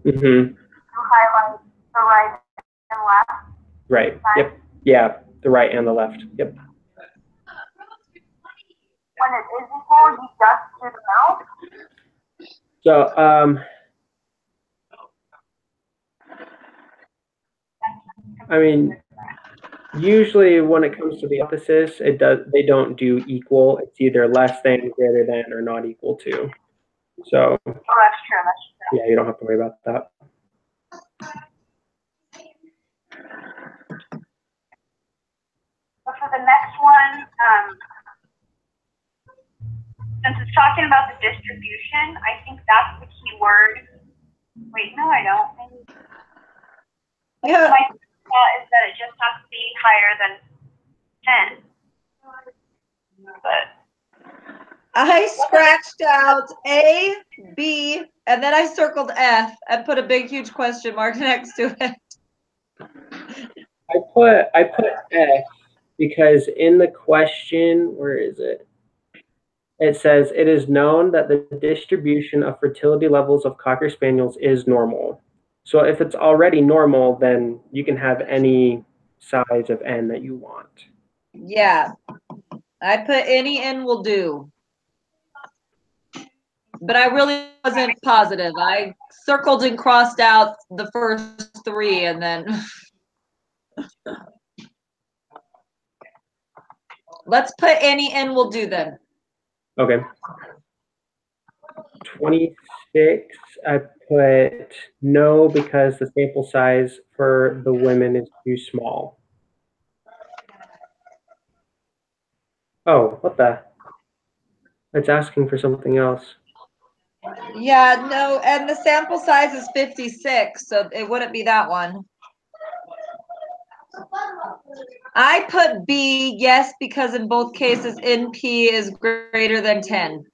Mm-hmm. you highlight the right and left. Right. Yep. Yeah, the right and the left. Yep. When it is equal, you just do the middle. So, I mean, usually when it comes to the hypothesis, they don't do equal. It's either less than, greater than, or not equal to. So, Oh, that's true. yeah, you don't have to worry about that. So for the next one, since it's talking about the distribution, I think that's the key word. Wait, no, I don't. Yeah. My thought is that it just has to be higher than 10. But I scratched out A, B, and then I circled F and put a big, huge question mark next to it. I put F because in the question, where is it? It says, it is known that the distribution of fertility levels of Cocker Spaniels is normal. So if it's already normal, then you can have any size of N that you want. Yeah. I put any N will do. But I really wasn't positive. I circled and crossed out the first three and then let's put any N will do then. Okay. 26, I put no because the sample size for the women is too small. Oh, what the? It's asking for something else. Yeah, no, and the sample size is 56, so it wouldn't be that one. I put B, yes, because in both cases NP is greater than 10.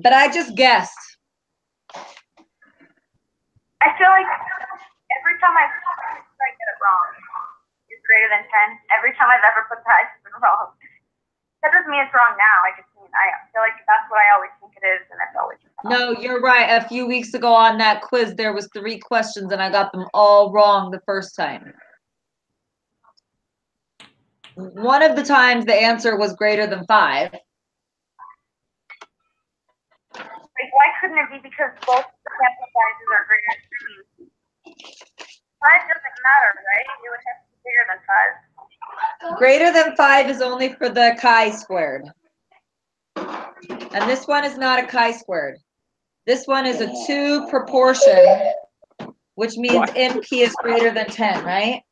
But I just guessed. I feel like every time I get it wrong, it's greater than 10. Every time I've ever put that, it's been wrong. That doesn't mean it's wrong now. I just mean I feel like that's what I always think it is, and it's always wrong. No, you're right. A few weeks ago on that quiz, there was 3 questions and I got them all wrong the first time. One of the times the answer was greater than 5. Like, why couldn't it be because both sample sizes are greater than 5 doesn't matter, right? It would have to be bigger than 5. Greater than 5 is only for the chi-squared. And this one is not a chi-squared. This one is a 2 proportion, which means NP is greater than 10, right?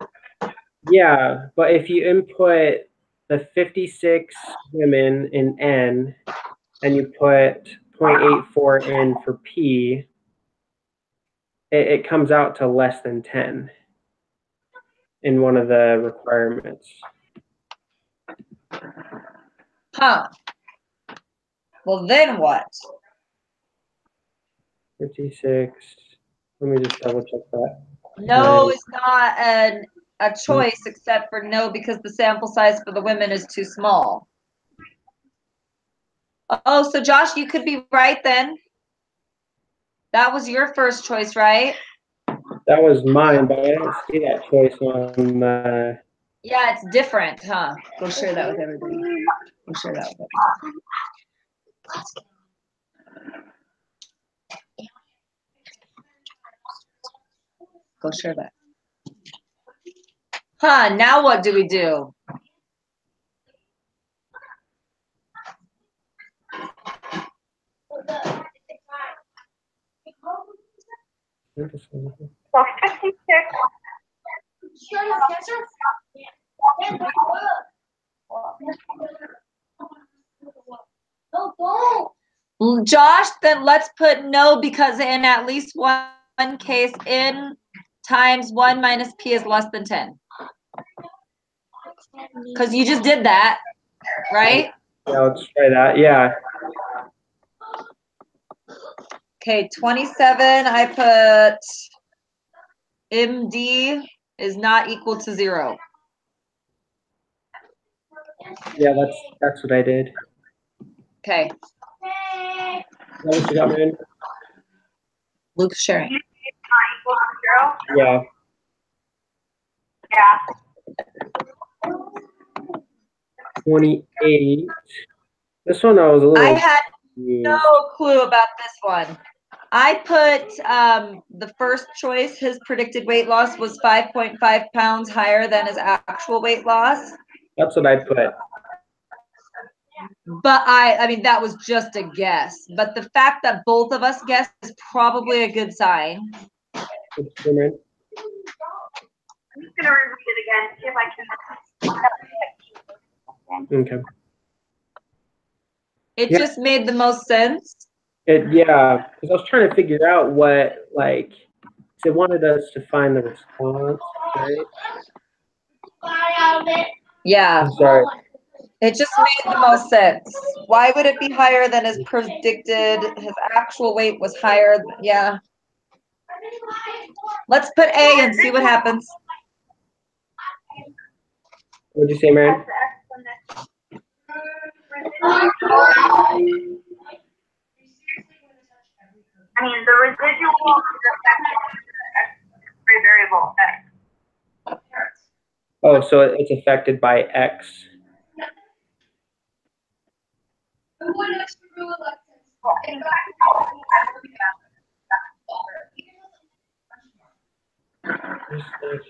Yeah, but if you input the 56 women in N and you put 0.84 in for P, it comes out to less than 10 in one of the requirements. Huh. Well, then what? 56. Let me just double check that. No is not a choice except for no because the sample size for the women is too small. Oh, so Josh, you could be right then. That was your first choice, right? That was mine, but I don't see that choice on the. Yeah, it's different, huh? Go share that with everybody. Go share that with everybody. Go share that. Huh, now what do we do? So 56. Josh, then let's put no because in at least one case, N times 1 minus P is less than 10. Because you just did that, right? Yeah, let's try that. Yeah. Okay, 27, I put MD is not equal to 0. Yeah, that's what I did. Okay. Is that what you got, man? Luke's sharing. It's not equal to 0. Yeah. Yeah. 28. This one I was a little. I had confused. no clue about this one. I put the first choice, his predicted weight loss was 5.5 pounds higher than his actual weight loss. That's what I put. But I mean, that was just a guess. But the fact that both of us guessed is probably a good sign. What's your name? I'm just gonna reread it again, see if I can. Okay. It Yeah. just made the most sense. Yeah, because I was trying to figure out what, like, 'cause it wanted us to find the response, right? Yeah, I'm sorry. it just made the most sense. Why would it be higher than his predicted? His actual weight was higher. Yeah. Let's put A and see what happens. What'd you say, Mary? I mean, the residual is affected by a variable X. Oh, so it's affected by X. I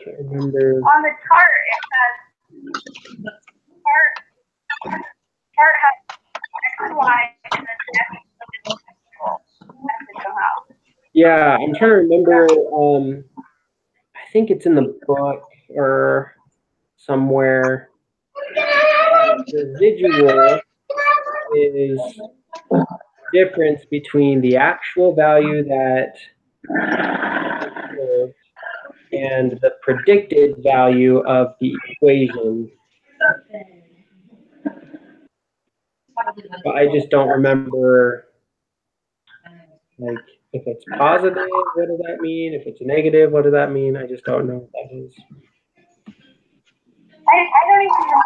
can't remember. On the chart, it says chart has X, Y, and then X somehow. Yeah, I'm trying to remember. I think it's in the book or somewhere. Residual is difference between the actual value that and the predicted value of the equation. But I just don't remember, like, if it's positive, what does that mean? If it's negative, what does that mean? I just don't know what that is. I don't even know.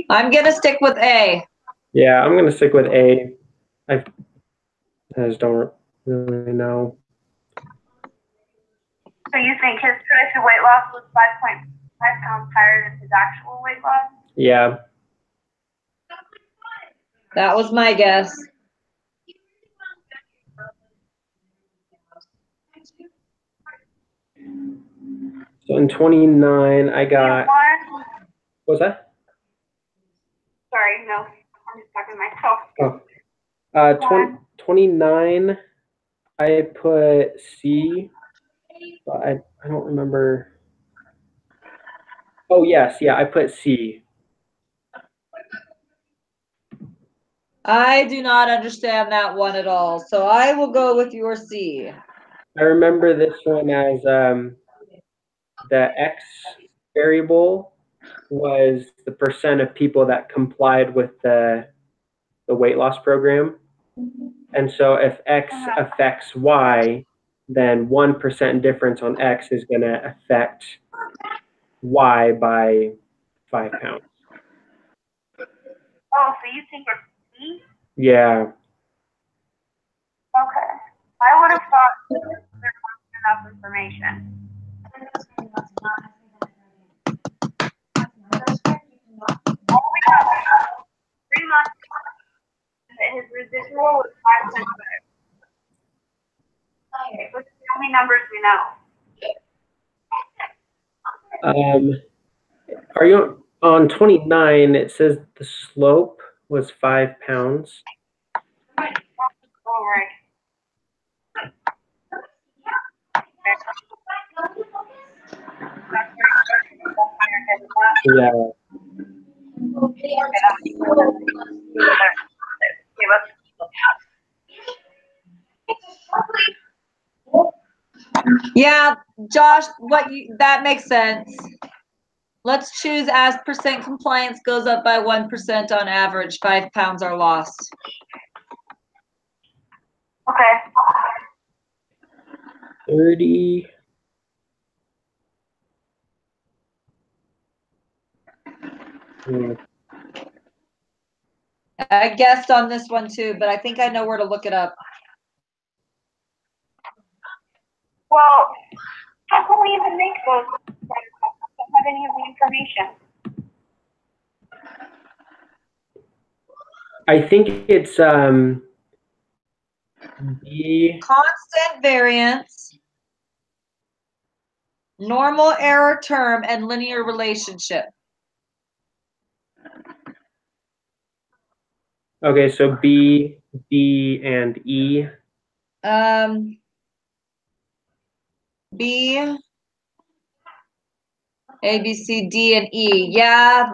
I'm gonna stick with A. Yeah, I'm gonna stick with A. I just don't really know. So you think his predicted weight loss was 5.5 pounds higher than his actual weight loss? Yeah. That was my guess. So in 29, I got. What's that? Sorry, no. I'm just talking to myself. 29, I put C, but I don't remember. Oh, yes. Yeah, I put C. I do not understand that one at all. So I will go with your C. I remember this one as the X variable was the percent of people that complied with the weight loss program. And so if X affects Y, then 1% difference on X is going to affect Y by 5 pounds. Oh, so you think it's C? Yeah. Okay. I would have thought there wasn't enough information. All we have is 3 months that his residual was 5.5. Okay, so how many numbers we know? Are you on 29? It says the slope was 5 pounds. All right. Yeah. Yeah, Josh, that makes sense. Let's choose as percent compliance goes up by 1% on average, 5 pounds are lost. Okay. 30. I guessed on this one too, but I think I know where to look it up. Well, how can we even make those? Don't have any of the information. I think it's B. Constant variance, normal error term, and linear relationship. Okay, so B, D, and E. B, A, B, C, D, and E. Yeah,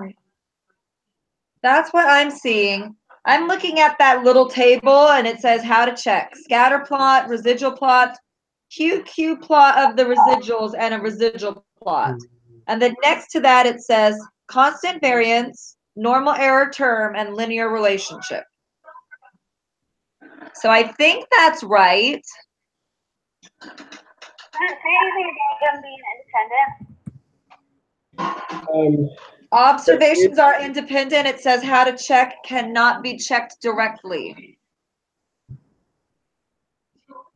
that's what I'm seeing. I'm looking at that little table and it says how to check scatter plot, residual plot, QQ plot of the residuals, and a residual plot. And then next to that it says constant variance, normal error term, and linear relationship. So I think that's right. Does it say anything about them being independent? Observations are independent. It says how to check cannot be checked directly.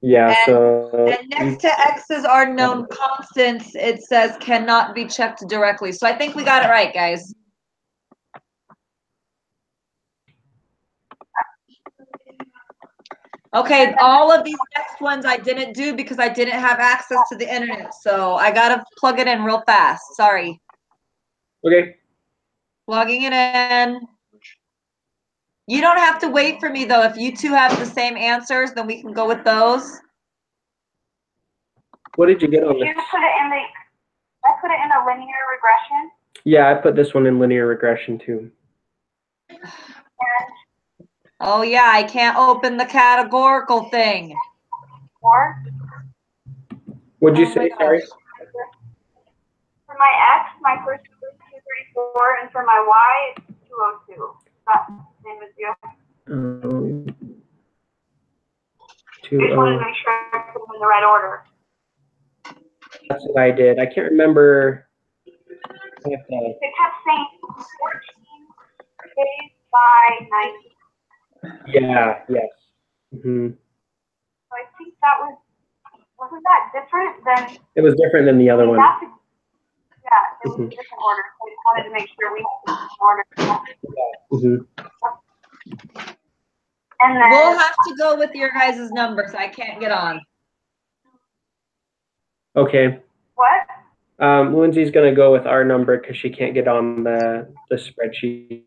Yeah, and next to X's are known constants. It says cannot be checked directly. So I think we got it right, guys. Okay, all of these next ones I didn't do because I didn't have access to the internet. So I gotta plug it in real fast. Sorry. Okay. Plugging it in. You don't have to wait for me though. If you two have the same answers, then we can go with those. What did you get on this? I put it in a linear regression. Yeah, I put this one in linear regression too. Oh yeah, I can't open the categorical thing. What'd you say, sorry? For my X, my first number is 234, and for my Y, it's 202. That's the same as you. I just wanted to make sure I put them in the right order. That's what I did. I can't remember. It kept saying 14, days by 90. Yeah, yes. Hmm. So I think that wasn't that different than, It was different than the other one. yeah, it was a different order. So I just wanted to make sure we had the same order. Hmm. And then, We'll have to go with your guys' numbers. I can't get on. Okay. what? Lindsay's gonna go with our number because she can't get on the spreadsheet.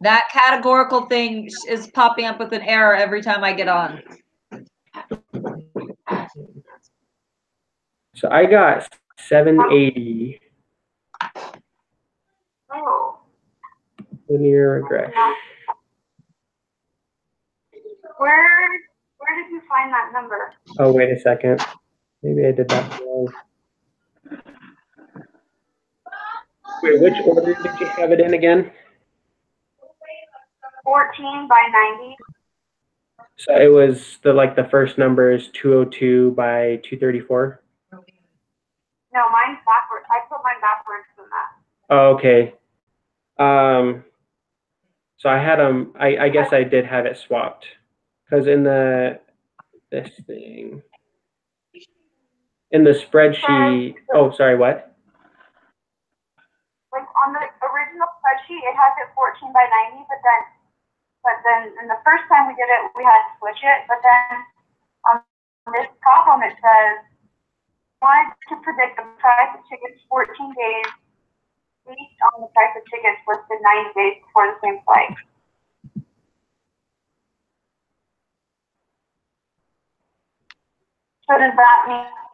That categorical thing is popping up with an error every time I get on. So I got 780 Oh, linear regression. where did you find that number? Oh, wait a second. Maybe I did that wrong. Wait, which order did you have it in again? 14 by 90. So it was the first number is 202 by 234. No, mine's backwards. I put mine backwards than that. Oh, okay. So I had I guess I did have it swapped because in this thing in the spreadsheet. Oh, sorry, what? Like on the original spreadsheet, it has it 14 by 90, but then in the first time we did it, we had to switch it. But then on this problem, it says, wanted to predict the price of tickets 14 days based on the price of tickets listed 90 days before the same flight. So does that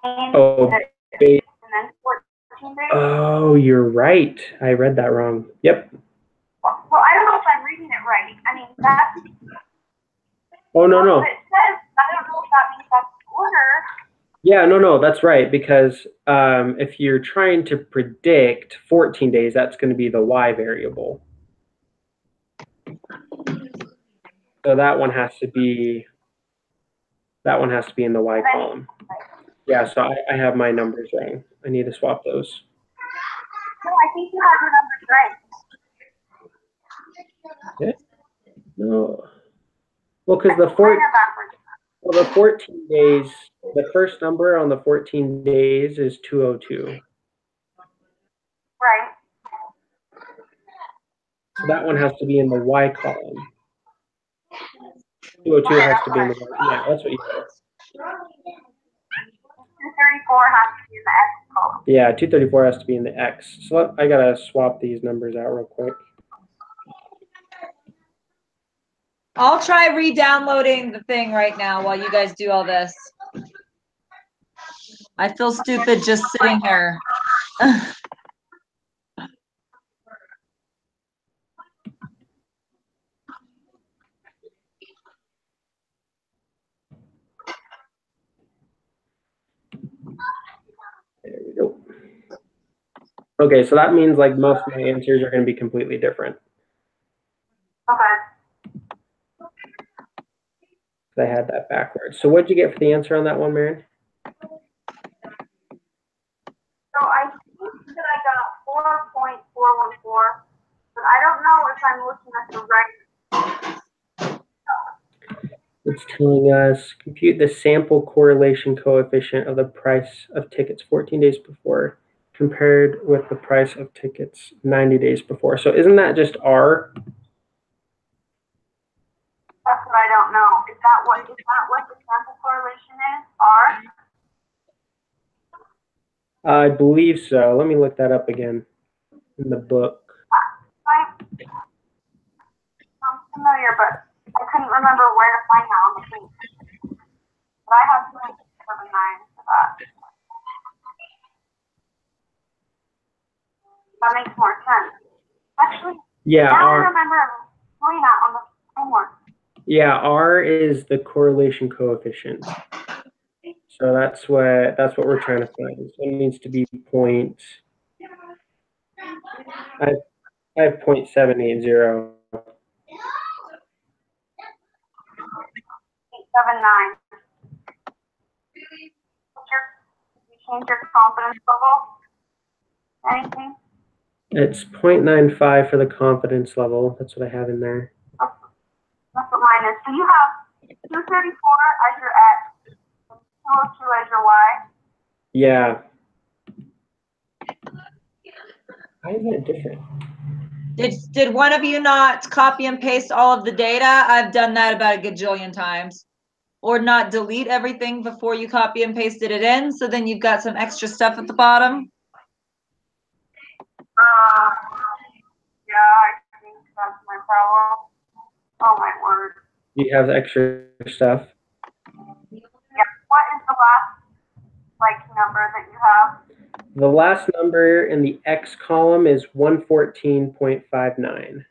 mean Oh, that ba- and then 14 days? oh, you're right. I read that wrong. Yep. Well, I don't know if I'm reading it right. I mean, that's Oh, no, no. what it says. I don't know if that means that's the order. Yeah, no, that's right. Because if you're trying to predict 14 days, that's going to be the Y variable. So that one has to be in the Y column. Yeah, so I have my numbers wrong. I need to swap those. No, I think you have your numbers right. Okay. No. Well, because Mine are backwards. the 14 days, the first number on the 14 days is 202. Right. So that one has to be in the Y column. 202 has to be in the Y. Yeah, that's what you said. 234 has to be in the X column. Yeah, 234 has to be in the X. So I gotta swap these numbers out real quick. I'll try re-downloading the thing right now while you guys do all this. I feel stupid just sitting here. There we go. Okay, so that means like most of my answers are going to be completely different. Okay. I had that backwards. So what'd you get for the answer on that one, Maren? So I think that I got 4.414, but I don't know if I'm looking at the right. It's telling us compute the sample correlation coefficient of the price of tickets 14 days before compared with the price of tickets 90 days before. So isn't that just R? That's what I don't know. Is that what the sample correlation is? R? I believe so. Let me look that up again in the book. I'm familiar, but I couldn't remember where to find that on the page. But I have 2.79 for that. That makes more sense. Actually, Yeah, now I R. remember doing that on the homework. Yeah, R is the correlation coefficient. So that's what we're trying to find. So it needs to be point. I have 0.780. 879. You change your confidence level? Anything? It's 0.95 for the confidence level. That's what I have in there. That's what mine is. So you have 234 as your X, and 202 as your Y. Yeah. Why isn't it different? Did one of you not copy and paste all of the data? I've done that about a gajillion times. Or not delete everything before you copy and pasted it in, so then you've got some extra stuff at the bottom. Yeah, I think that's my problem. Oh my word. You have extra stuff. Yeah. What is the last number that you have? The last number in the X column is 114.59.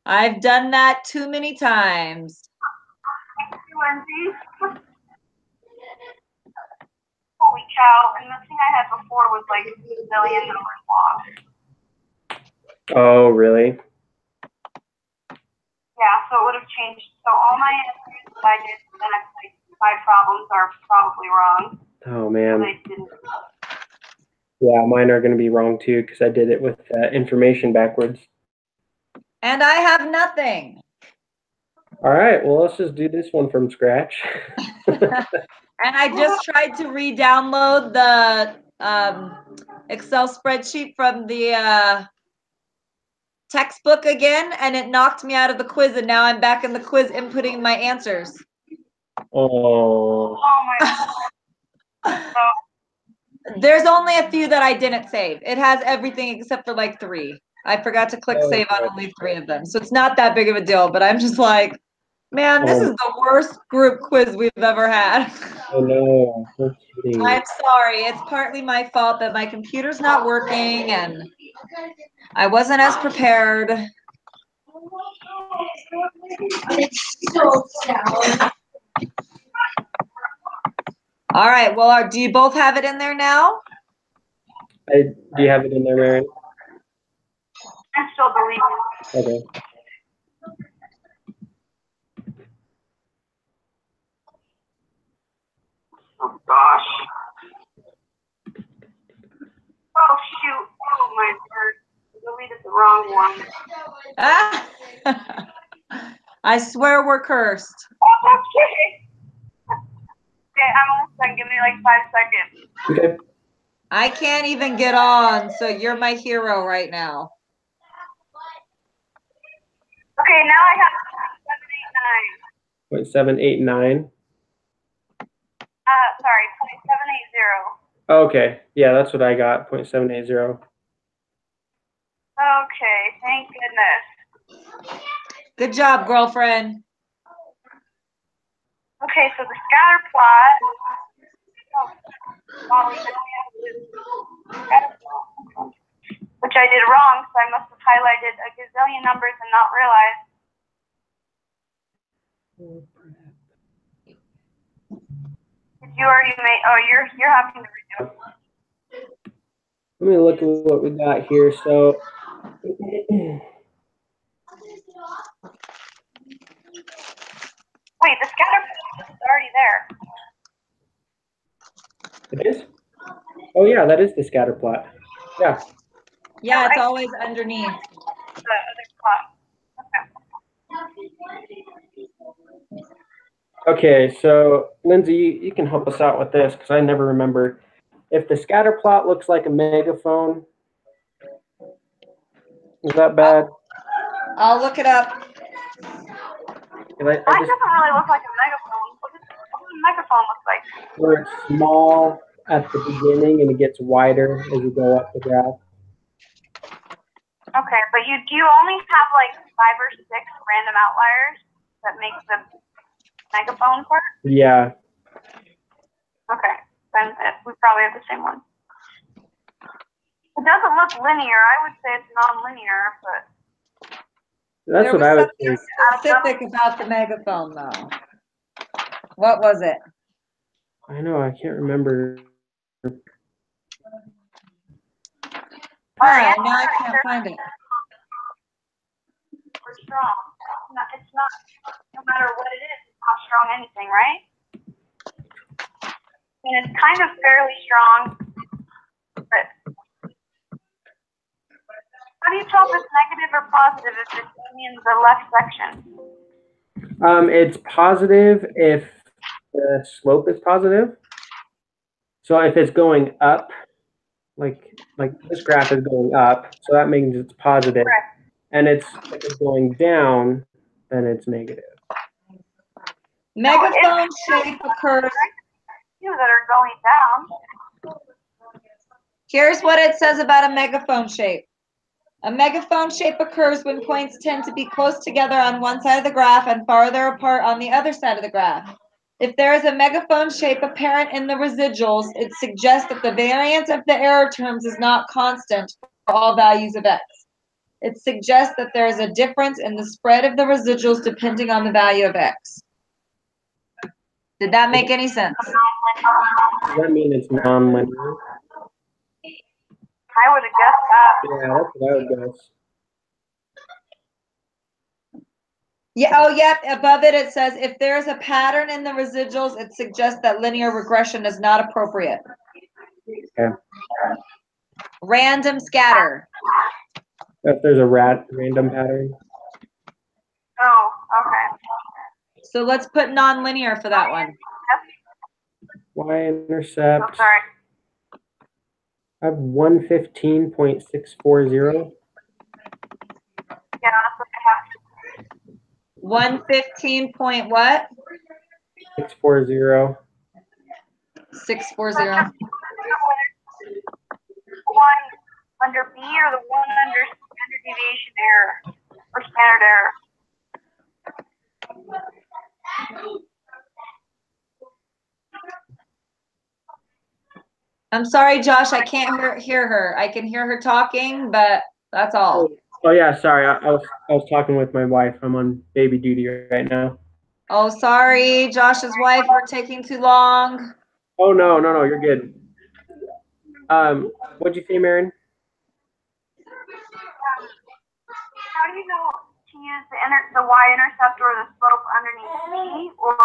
I've done that too many times. Thank you, Lindsay. Holy cow. And the thing I had before was like $1 million long. Oh, really? Yeah, so it would have changed. So all my answers that I did the next like 5 problems are probably wrong. Oh, man. They didn't. Yeah, mine are going to be wrong too because I did it with information backwards. And I have nothing. All right, well, let's just do this one from scratch. And I just tried to re-download the Excel spreadsheet from the textbook again, and it knocked me out of the quiz, and now I'm back in the quiz inputting my answers. Oh. Oh my God. There's only a few that I didn't save. It has everything except for like 3. I forgot to click save on only 3 of them. So it's not that big of a deal, but I'm just like, man, this is the worst group quiz we've ever had. I know. No kidding. I'm sorry. It's partly my fault that my computer's not working and I wasn't as prepared. It's so sour. All right. Well, do you both have it in there now? Do you have it in there, Mary? I'm still deleting. Okay. Oh gosh. Oh shoot. Oh my word. I deleted the wrong one. Ah! I swear we're cursed. Oh, okay. Okay, I'm almost done. Give me like 5 seconds. Okay. I can't even get on, so you're my hero right now. Okay, now I have 789. 0.789. Sorry, 0.780. Okay. Yeah, that's what I got. 0.780. Okay, thank goodness. Good job, girlfriend. Okay, so the scatter plot. Oh, well, now we have this scatter plot, which I did wrong, so I must have highlighted a gazillion numbers and not realized. Did you already make? Oh, you're having to redo it. Let me look at what we got here. So Wait, the scatter plot is already there. it is? Oh, yeah, that is the scatter plot. Yeah. Yeah, it's always underneath. The other plot. Okay, so Lindsay, you can help us out with this because I never remember. If the scatter plot looks like a megaphone, is that bad? I'll look it up. Mine doesn't really look like a megaphone. What does a megaphone look like? Where it's small at the beginning and it gets wider as you go up the graph. Okay, but do you only have like 5 or 6 random outliers that make the megaphone part? Yeah. Okay, then we probably have the same one. It doesn't look linear. I would say it's non-linear, but That's what I would think. Specific about the megaphone, though. What was it? I know, I can't remember. Alright, now I can't find it. We're strong. It's not, no matter what it is, it's not strong anything, right? I mean, it's kind of fairly strong, but How do you tell if it's negative or positive if it's only in the left section? It's positive if the slope is positive. So if it's going up, like this graph is going up, so that means it's positive. Correct. And if it's going down, then it's negative. Megaphone shape occurs. Few that are going down. Here's what it says about a megaphone shape. A megaphone shape occurs when points tend to be close together on one side of the graph and farther apart on the other side of the graph. If there is a megaphone shape apparent in the residuals, it suggests that the variance of the error terms is not constant for all values of x. It suggests that there is a difference in the spread of the residuals depending on the value of x. Did that make any sense? Does that mean it's nonlinear? I would have guessed that. Yeah, that's what I would guess. Yeah, oh, yep. Above it, it says if there is a pattern in the residuals, it suggests that linear regression is not appropriate. Okay. Random scatter. If there's a random pattern. Oh, okay. So let's put nonlinear for that one. Y-intercept. Oh, sorry. I have 115.640. Yeah, that's what I have. 115 point what? 640. 640. One under B or the one under standard deviation error or standard error. I'm sorry, Josh, I can't hear her. I can hear her talking, but that's all. Oh yeah, sorry. I was talking with my wife. I'm on baby duty right now. Oh, sorry, Josh's wife, we're taking too long. Oh no, you're good. What'd you say, Marin? How do you know to use the y-intercept or the slope underneath B or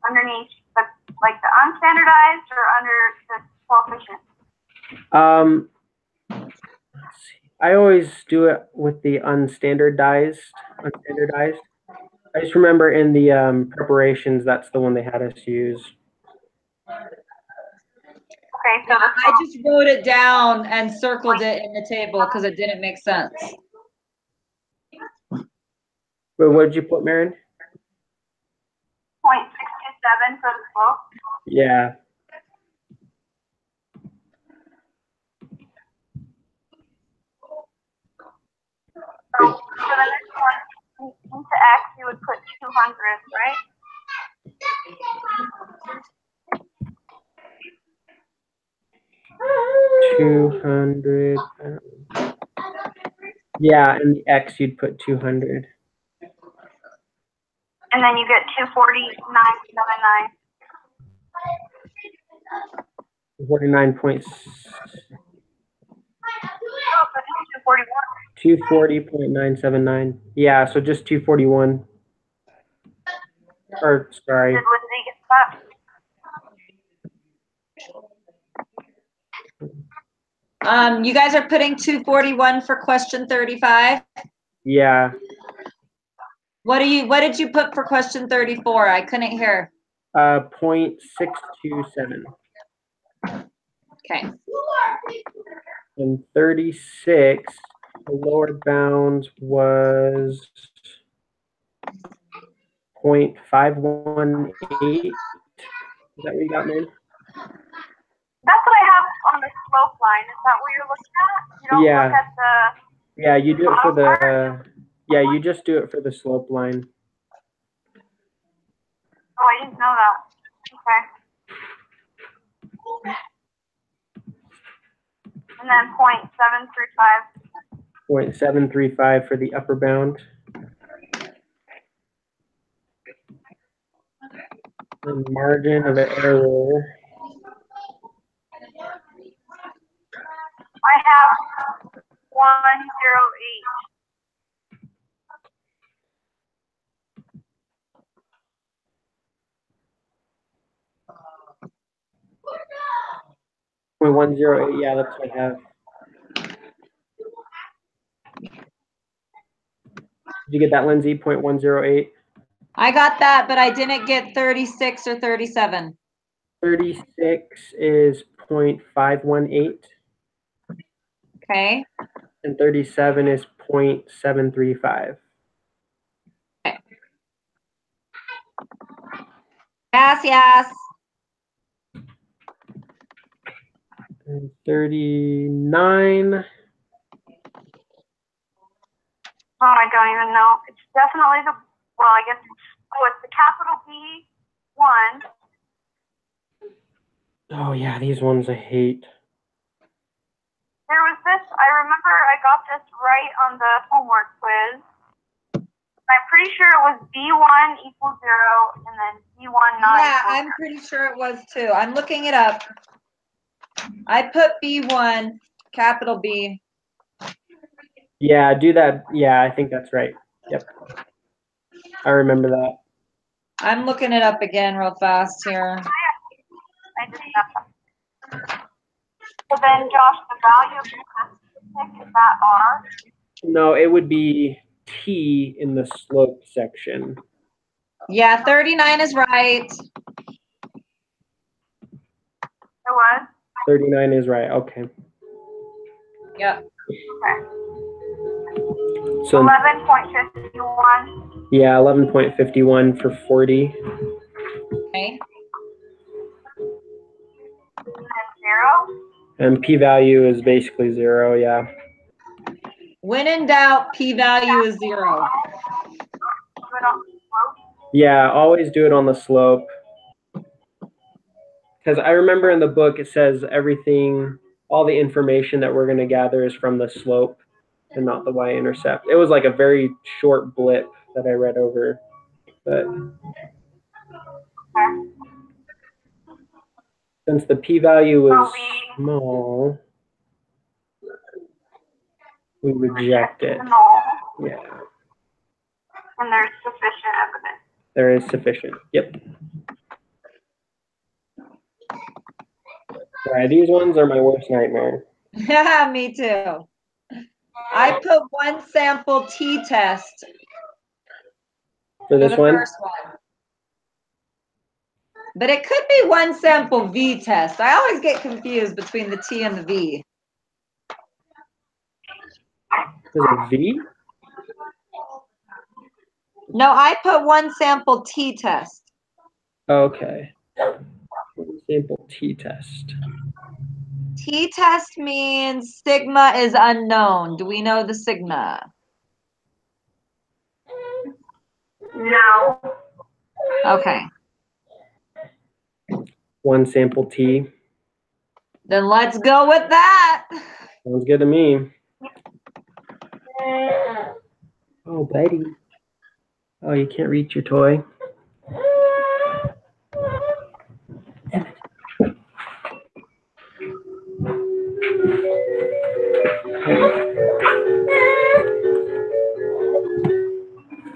underneath the unstandardized or under the coefficient? I always do it with the unstandardized. I just remember in the preparations, that's the one they had us use. Okay, so I just wrote it down and circled it in the table because it didn't make sense. But what did you put, Marin? 0.627 for the slope. Yeah. So for the next one, into x, you would put 200, right? $200. Yeah, and the x you'd put 200. And then you get 249.79. 49 Oh, so just 241. 240.979. Yeah, so just 241. Or sorry. What did he get that? You guys are putting 241 for question 35. Yeah. What did you put for question 34? I couldn't hear. 0.627. Okay. And 36, the lower bound was 0.518. Is that what you got, man? That's what I have on the slope line. Is that what you're looking at? You don't Yeah. look at the... Yeah, you do it for the, yeah, you just do it for the slope line. Oh, I didn't know that. Okay. And then 0.735. 0.735 for the upper bound. And margin of error. I have 108. .108, yeah, that's what I have. Did you get that, Lindsay? 0.108. I got that, but I didn't get 36 or 37. 36 is 0.518. Okay. And 37 is 0.735. Yes. And 39. Oh, I don't even know. It's definitely I guess, it's the capital B1. Oh, yeah, these ones I hate. There was this, I remember I got this right on the homework quiz. I'm pretty sure it was B1 equals 0 and then B1 not Yeah, equals I'm pretty sure it was too. I'm looking it up. I put B1, capital B. Yeah, do that. Yeah, I think that's right. Yep. I remember that. I'm looking it up again real fast here. I did that. So then, Josh, the value of the statistic is that R? No, it would be T in the slope section. Yeah, 39 is right. It was? 39 is right. Okay. Yep. Okay. So 11.51. yeah, 11.51 for 40. Okay. And then 0. And p-value is basically 0, yeah. When in doubt, p-value is 0. Put on the slope. Yeah, always do it on the slope. Because I remember in the book it says everything, all the information that we're going to gather is from the slope and not the y-intercept. It was like a very short blip that I read over. But since the p-value was small, we reject it. No. Yeah, And there's sufficient evidence. there is sufficient. Yep. All right, these ones are my worst nightmare. Yeah, me too. I put one sample t-test For this the one? first one. But it could be one sample v-test. I always get confused between the t and the v. Is it V? No, I put one sample t-test. Okay. One sample t-test. T-test means sigma is unknown. Do we know the sigma? No. Okay. One sample t. Then let's go with that. Sounds good to me. Oh, buddy. Oh, you can't reach your toy.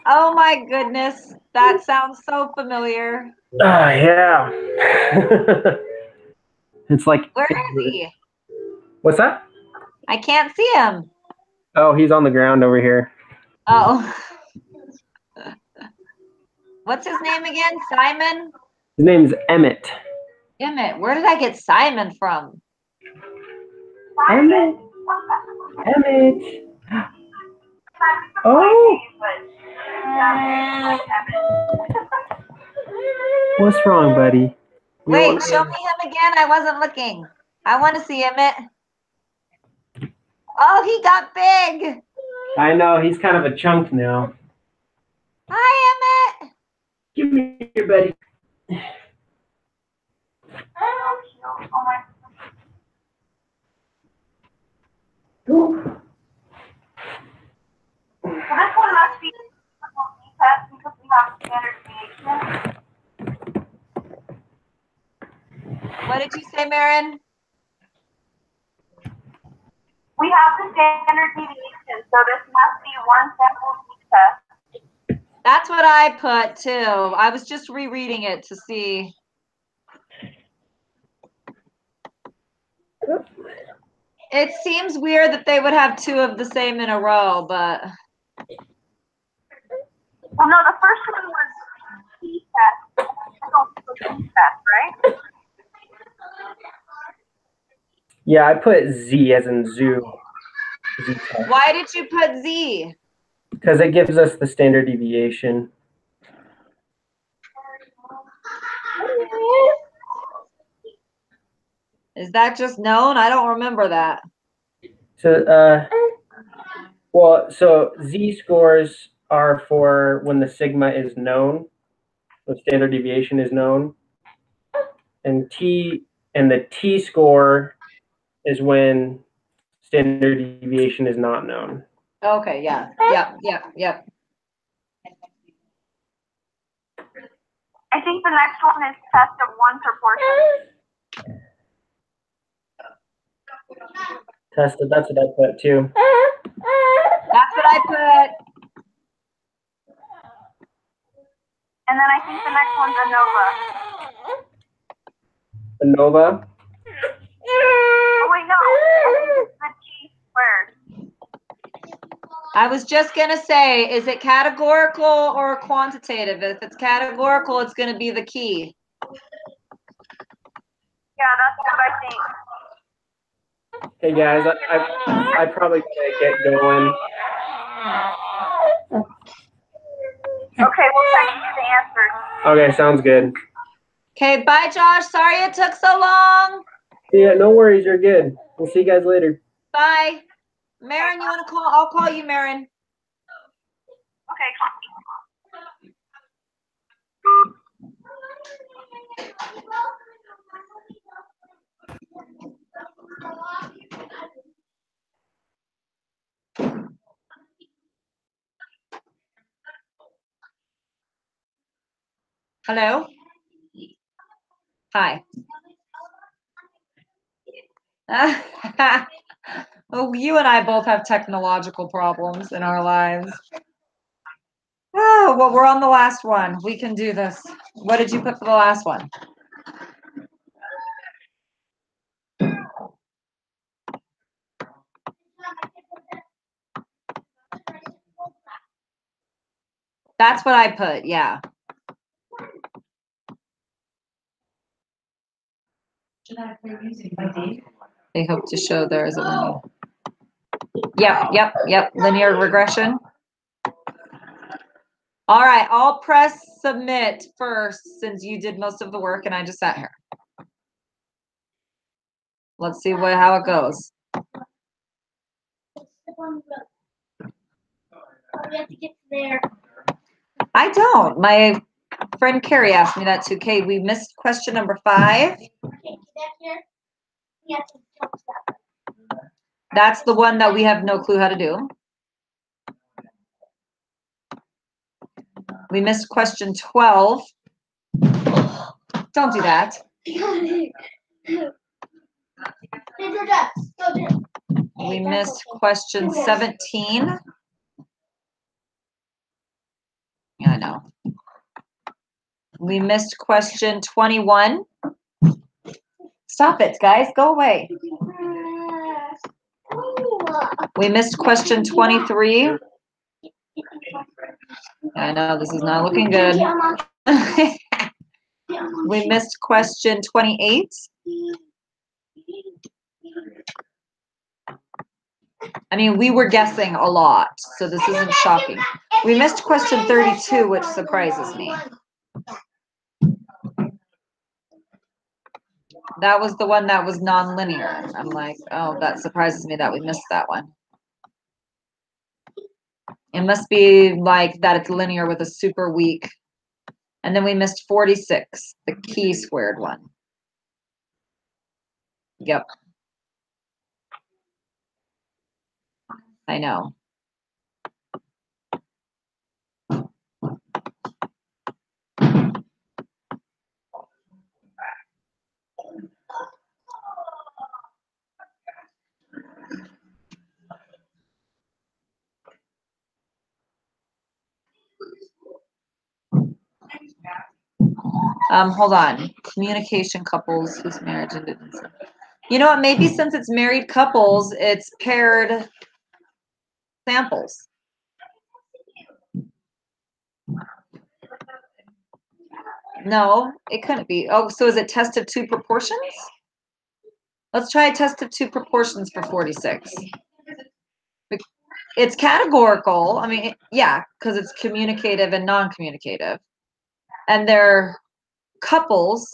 Oh my goodness. That sounds so familiar. Ah, yeah. It's like. Where is he? What's that? I can't see him. Oh, he's on the ground over here. Oh. What's his name again? Simon? His name's Emmett. Emmett. Where did I get Simon from? Emmett. Emmett. Oh. What's wrong, buddy? Wait, show me him again. I wasn't looking. I want to see Emmett. Oh, he got big. I know, he's kind of a chunk now. Hi, Emmett. Give me your buddy. So this one must be test because we have standard deviation. What did you say, Marin? We have the standard deviation, so this must be one sample t-test. That's what I put too. I was just rereading it to see. It seems weird that they would have two of the same in a row, but. Well, no, the first one was t-test. T-test, right? Yeah, I put Z as in zoo. Z-test. Why did you put Z? Because it gives us the standard deviation. Is that just known? I don't remember that. So, so Z scores are for when the sigma is known, the standard deviation is known, and the T score is when standard deviation is not known. Okay, yeah, yep. I think the next one is test of one proportion. Tested, that's what I put too. That's what I put. And then I think the next one's ANOVA. ANOVA? Oh wait, no. I think it's the T squared. I was just gonna say, is it categorical or quantitative? If it's categorical, it's gonna be the key. Yeah, that's what I think. Hey guys, I probably gotta get going. Okay, we'll text you the answers. Okay, sounds good. Okay, bye, Josh. Sorry it took so long. Yeah, no worries, you're good. We'll see you guys later. Bye. Marin, you wanna call? I'll call you, Marin. Okay, Hello? Hi. Oh, you and I both have technological problems in our lives. Oh, well, we're on the last one. We can do this. What did you put for the last one? That's what I put, yeah. They hope to show there is a linear. Yep. Linear regression. All right, I'll press submit first since you did most of the work and I just sat here. Let's see how it goes. I don't. My friend Carrie asked me that too. Okay, we missed question number 5. That's the one that we have no clue how to do. We missed question 12. Don't do that. We missed question 17. Yeah, I know. We missed question 21. Stop it, guys. Go away. We missed question 23. I know this is not looking good. We missed question 28. I mean, we were guessing a lot, so this isn't shocking. We missed question 32, which surprises me. That was the one that was nonlinear. I'm like, oh, that surprises me that we missed that one. It must be like that it's linear with a super weak. And then we missed 46, the chi-squared one. Yep. I know. Hold on. Communication couples whose marriage ended in. You know what? Maybe since it's married couples, it's paired samples. No, it couldn't be. Oh, so is it test of two proportions? Let's try a test of two proportions for 46. It's categorical. I mean, yeah, because it's communicative and non-communicative. And they're couples.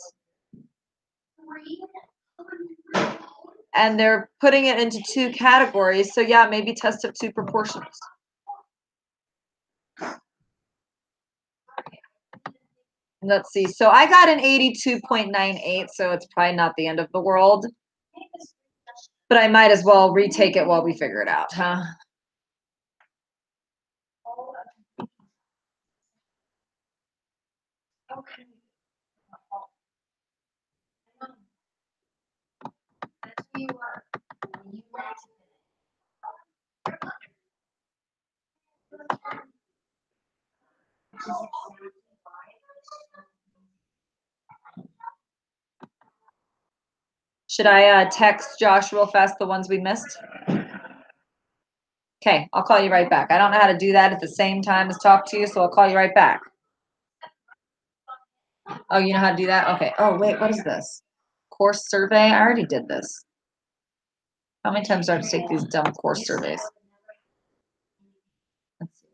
And they're putting it into two categories. So yeah, maybe test of two proportions. Let's see. So I got an 82.98, so it's probably not the end of the world. But I might as well retake it while we figure it out, huh? Should I text Josh real fast the ones we missed? Okay, I'll call you right back. I don't know how to do that at the same time as talk to you, so I'll call you right back. Oh, you know how to do that? Okay. Oh, wait, what is this? Course survey? I already did this. How many times do I have to take these dumb course surveys? Let's see.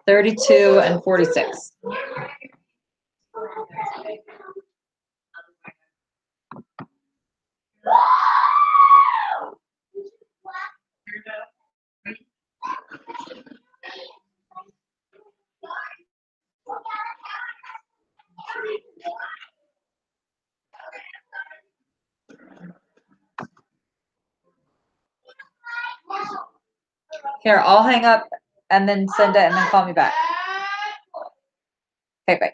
32 and 46. Here, I'll hang up and then send it and then call me back. Okay, bye.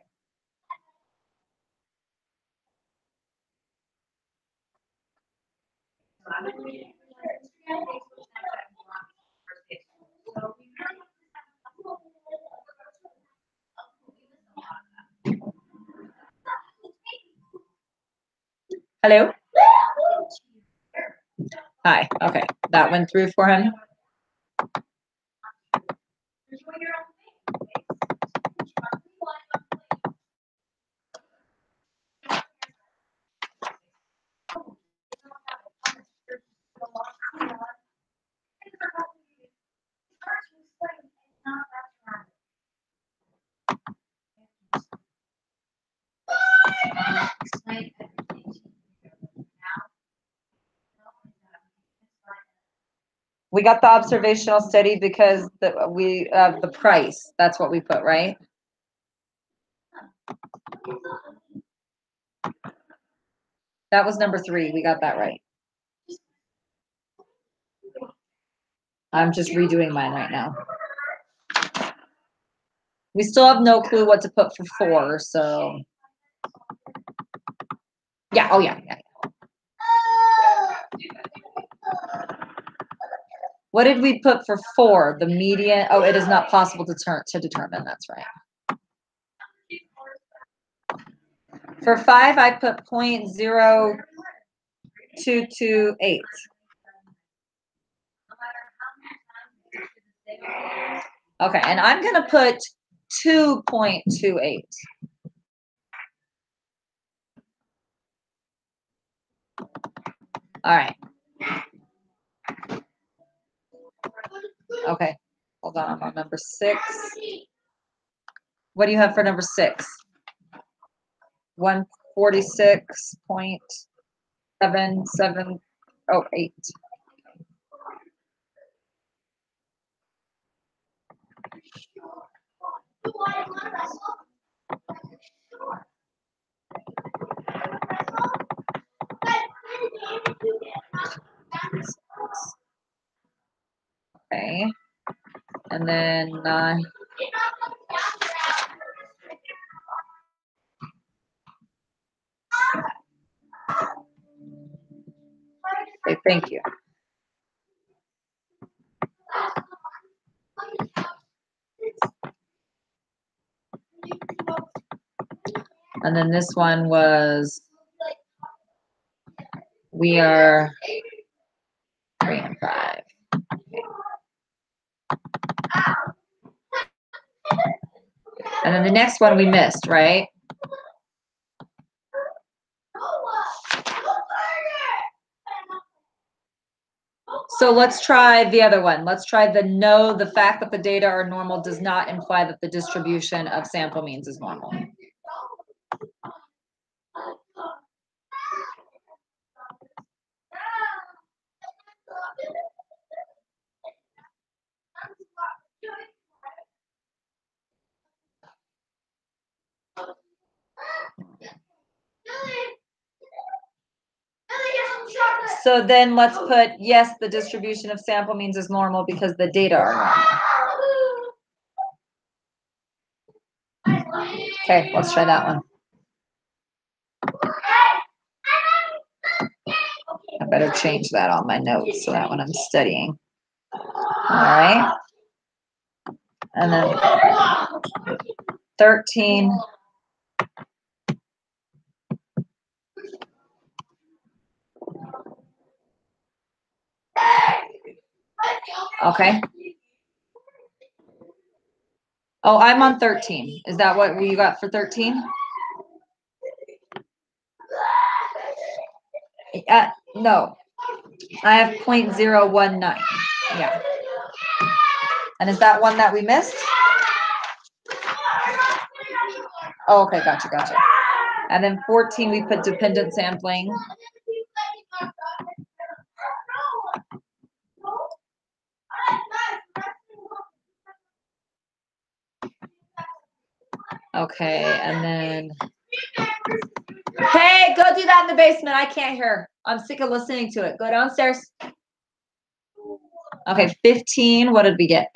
Hello? Hi, okay, that went through for him. We got the observational study because the price, that's what we put, right? That was number 3. We got that right. I'm just redoing mine right now. We still have no clue what to put for 4, so. Yeah, oh yeah. What did we put for 4? The median, oh, it is not possible to determine, that's right. For 5, I put 0.0228. Okay, and I'm gonna put 2.28. All right. Okay, hold on, I'm on number 6. What do you have for number 6? 146.7708. Okay, and then okay, thank you. And then this one was We are 3 and 5. And then the next one we missed, right? So let's try the other one. Let's try the fact that the data are normal does not imply that the distribution of sample means is normal. So then let's put, yes, the distribution of sample means is normal because the data are normal. Okay, let's try that one. I better change that on my notes so that when I'm studying. All right. And then 13. Okay. Oh, I'm on 13. Is that what you got for 13? No. I have 0.019. Yeah. And is that one that we missed? Oh, okay, gotcha. And then 14, we put dependent sampling. Okay, and then, hey, go do that in the basement. I can't hear. I'm sick of listening to it. Go downstairs. Okay, 15, what did we get?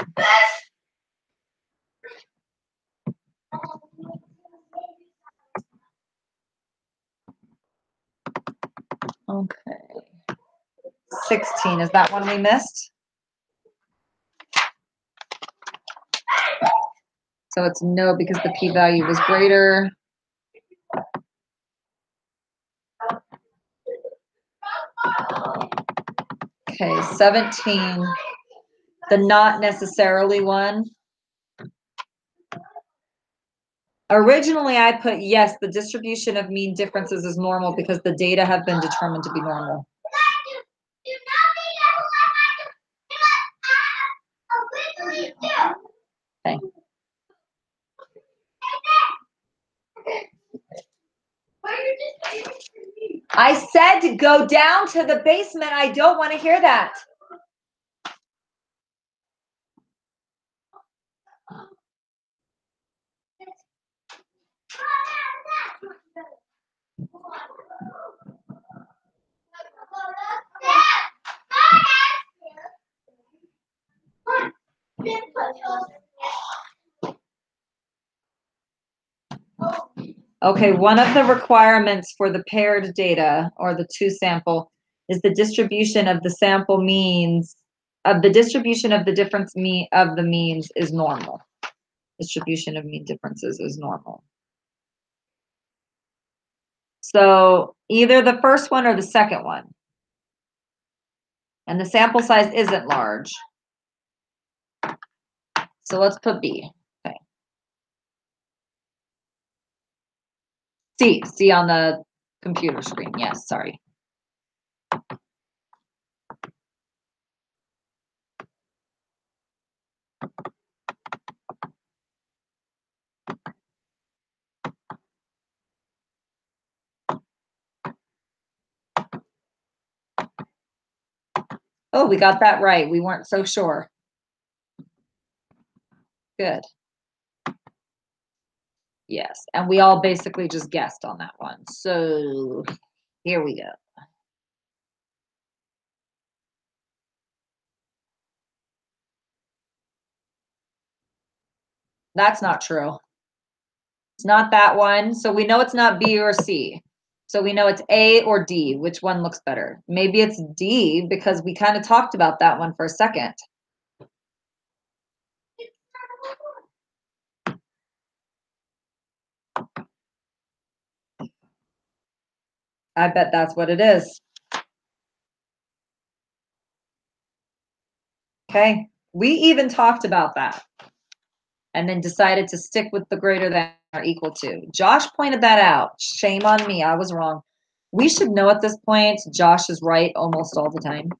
Okay. 16, is that one we missed? So it's no because the p-value was greater. Okay, 17, the not necessarily one. Originally, I put, yes, the distribution of mean differences is normal because the data have been determined to be normal. Okay. I said to go down to the basement. I don't want to hear that. Okay, one of the requirements for the paired data or the two sample is the distribution of the sample means of the distribution of the difference of the means is normal. Distribution of mean differences is normal. So either the first one or the second one. And the sample size isn't large. So let's put B. Okay. C on the computer screen. Yes, sorry. Oh, we got that right. We weren't so sure. Good. Yes, and we all basically just guessed on that one. So here we go. That's not true. It's not that one. So we know it's not B or C. So we know it's A or D. Which one looks better? Maybe it's D because we kind of talked about that one for a second. I bet that's what it is. Okay, we even talked about that and then decided to stick with the greater than or equal to. Josh pointed that out. Shame on me, I was wrong. We should know at this point, Josh is right almost all the time.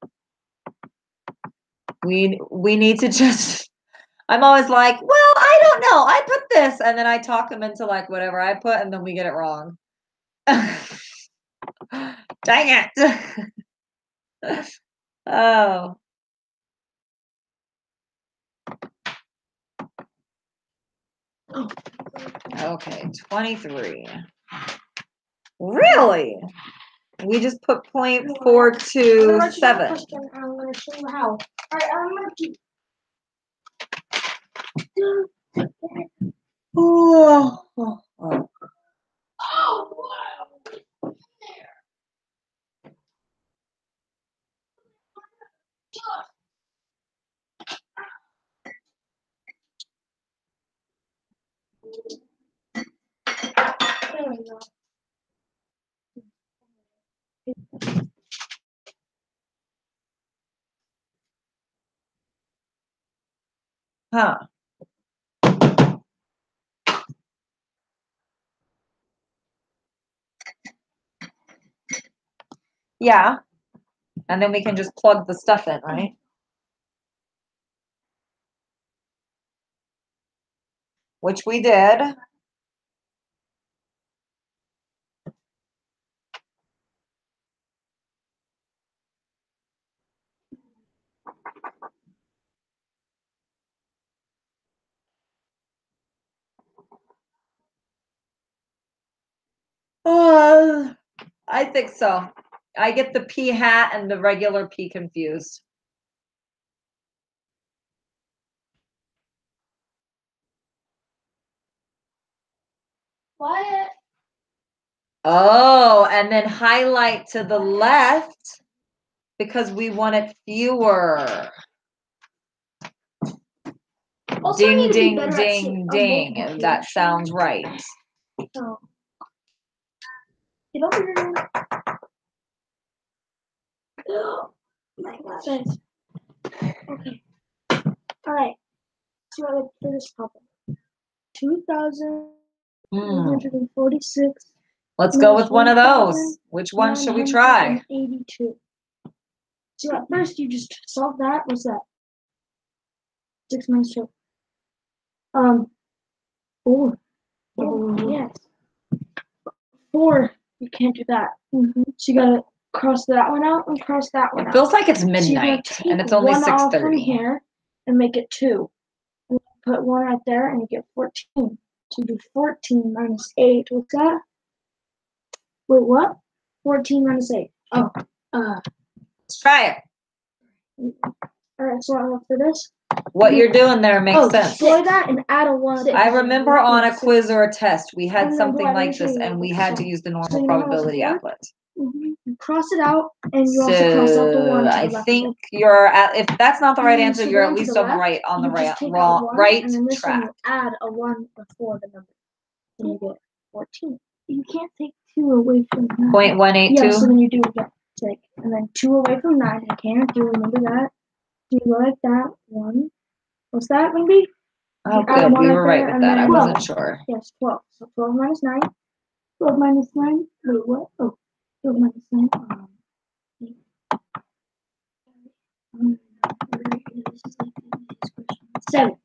We need to just, I'm always like, well, I don't know, I put this, and then I talk him into like whatever I put, and then we get it wrong. Dang it. Oh. Okay, 23. Really? We just put 0.427. I'm gonna show you how. All right, I'm gonna keep. Oh. There we go. Huh. Yeah. And then we can just plug the stuff in, right? Which we did. I think so. I get the P hat and the regular P confused. What? Oh, and then highlight to the left because we wanted fewer. Also, I need Ding, to be ding, better at ding, ding. multiplication. That sounds right. So, get over here. Thanks. Okay. All right. So I would do this problem. 2,146. Let's go with one of those. Which one should we try? 982. So at first you just solve that. What's that? 6 minus 2. 4. Oh, yes. 4. You can't do that. So you gotta cross that one out and cross that one It out. feels like it's So you're gonna midnight take and it's only one off from 6:30. here and make it 2. And put 1 right there and you get 14. So you do 14 minus 8. What's that? Wait, what? 14 minus 8. Oh, Let's try it. alright, so after this. What you're doing there makes sense. Destroy that and add a 1. I remember on a 6. quiz or a test, we had And then something what? like this and we had to use the So normal you know how it's probability work? applet. You cross it out and you also cross out the 1 to the I left of think it. you're at, if that's not the right And answer, so you're then at to least the on the left, right, on the you just take out wrong, 1, right and then this one track. you add a 1 before the number. And you get 14. You can't take 2 away from 9. 0.182. Yeah, so then you do again. Take, and then 2 away from 9. You can't do, remember that. You go like that. 1. What's that gonna be? Oh, add a good. 1 We right were right there, with and that. I then wasn't 12. sure. Yes, 12. So 12 minus 9. 12 minus 9. Wait, what? Oh, 12 minus 9. 7.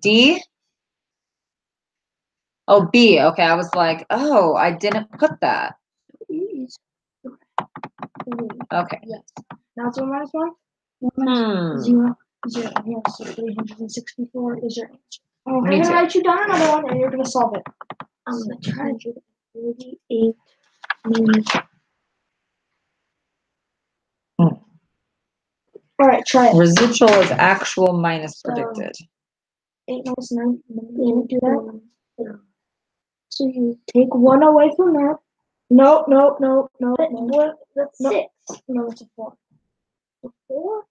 D? Oh, B. Okay, I was like, oh, I didn't put that. Okay. Yes. Now it's 1 minus 1. 1 Hmm. minus 0. 0. Yes, so 364 is your answer. I'm Me gonna too. write you down another one and you're gonna solve it. I'm gonna try to do 48 minus. Alright, try it. Residual is actual minus predicted. 8 minus 9. You do that. So you take 1 away from that. No. What? That's 6. No, it's a 4. A 4?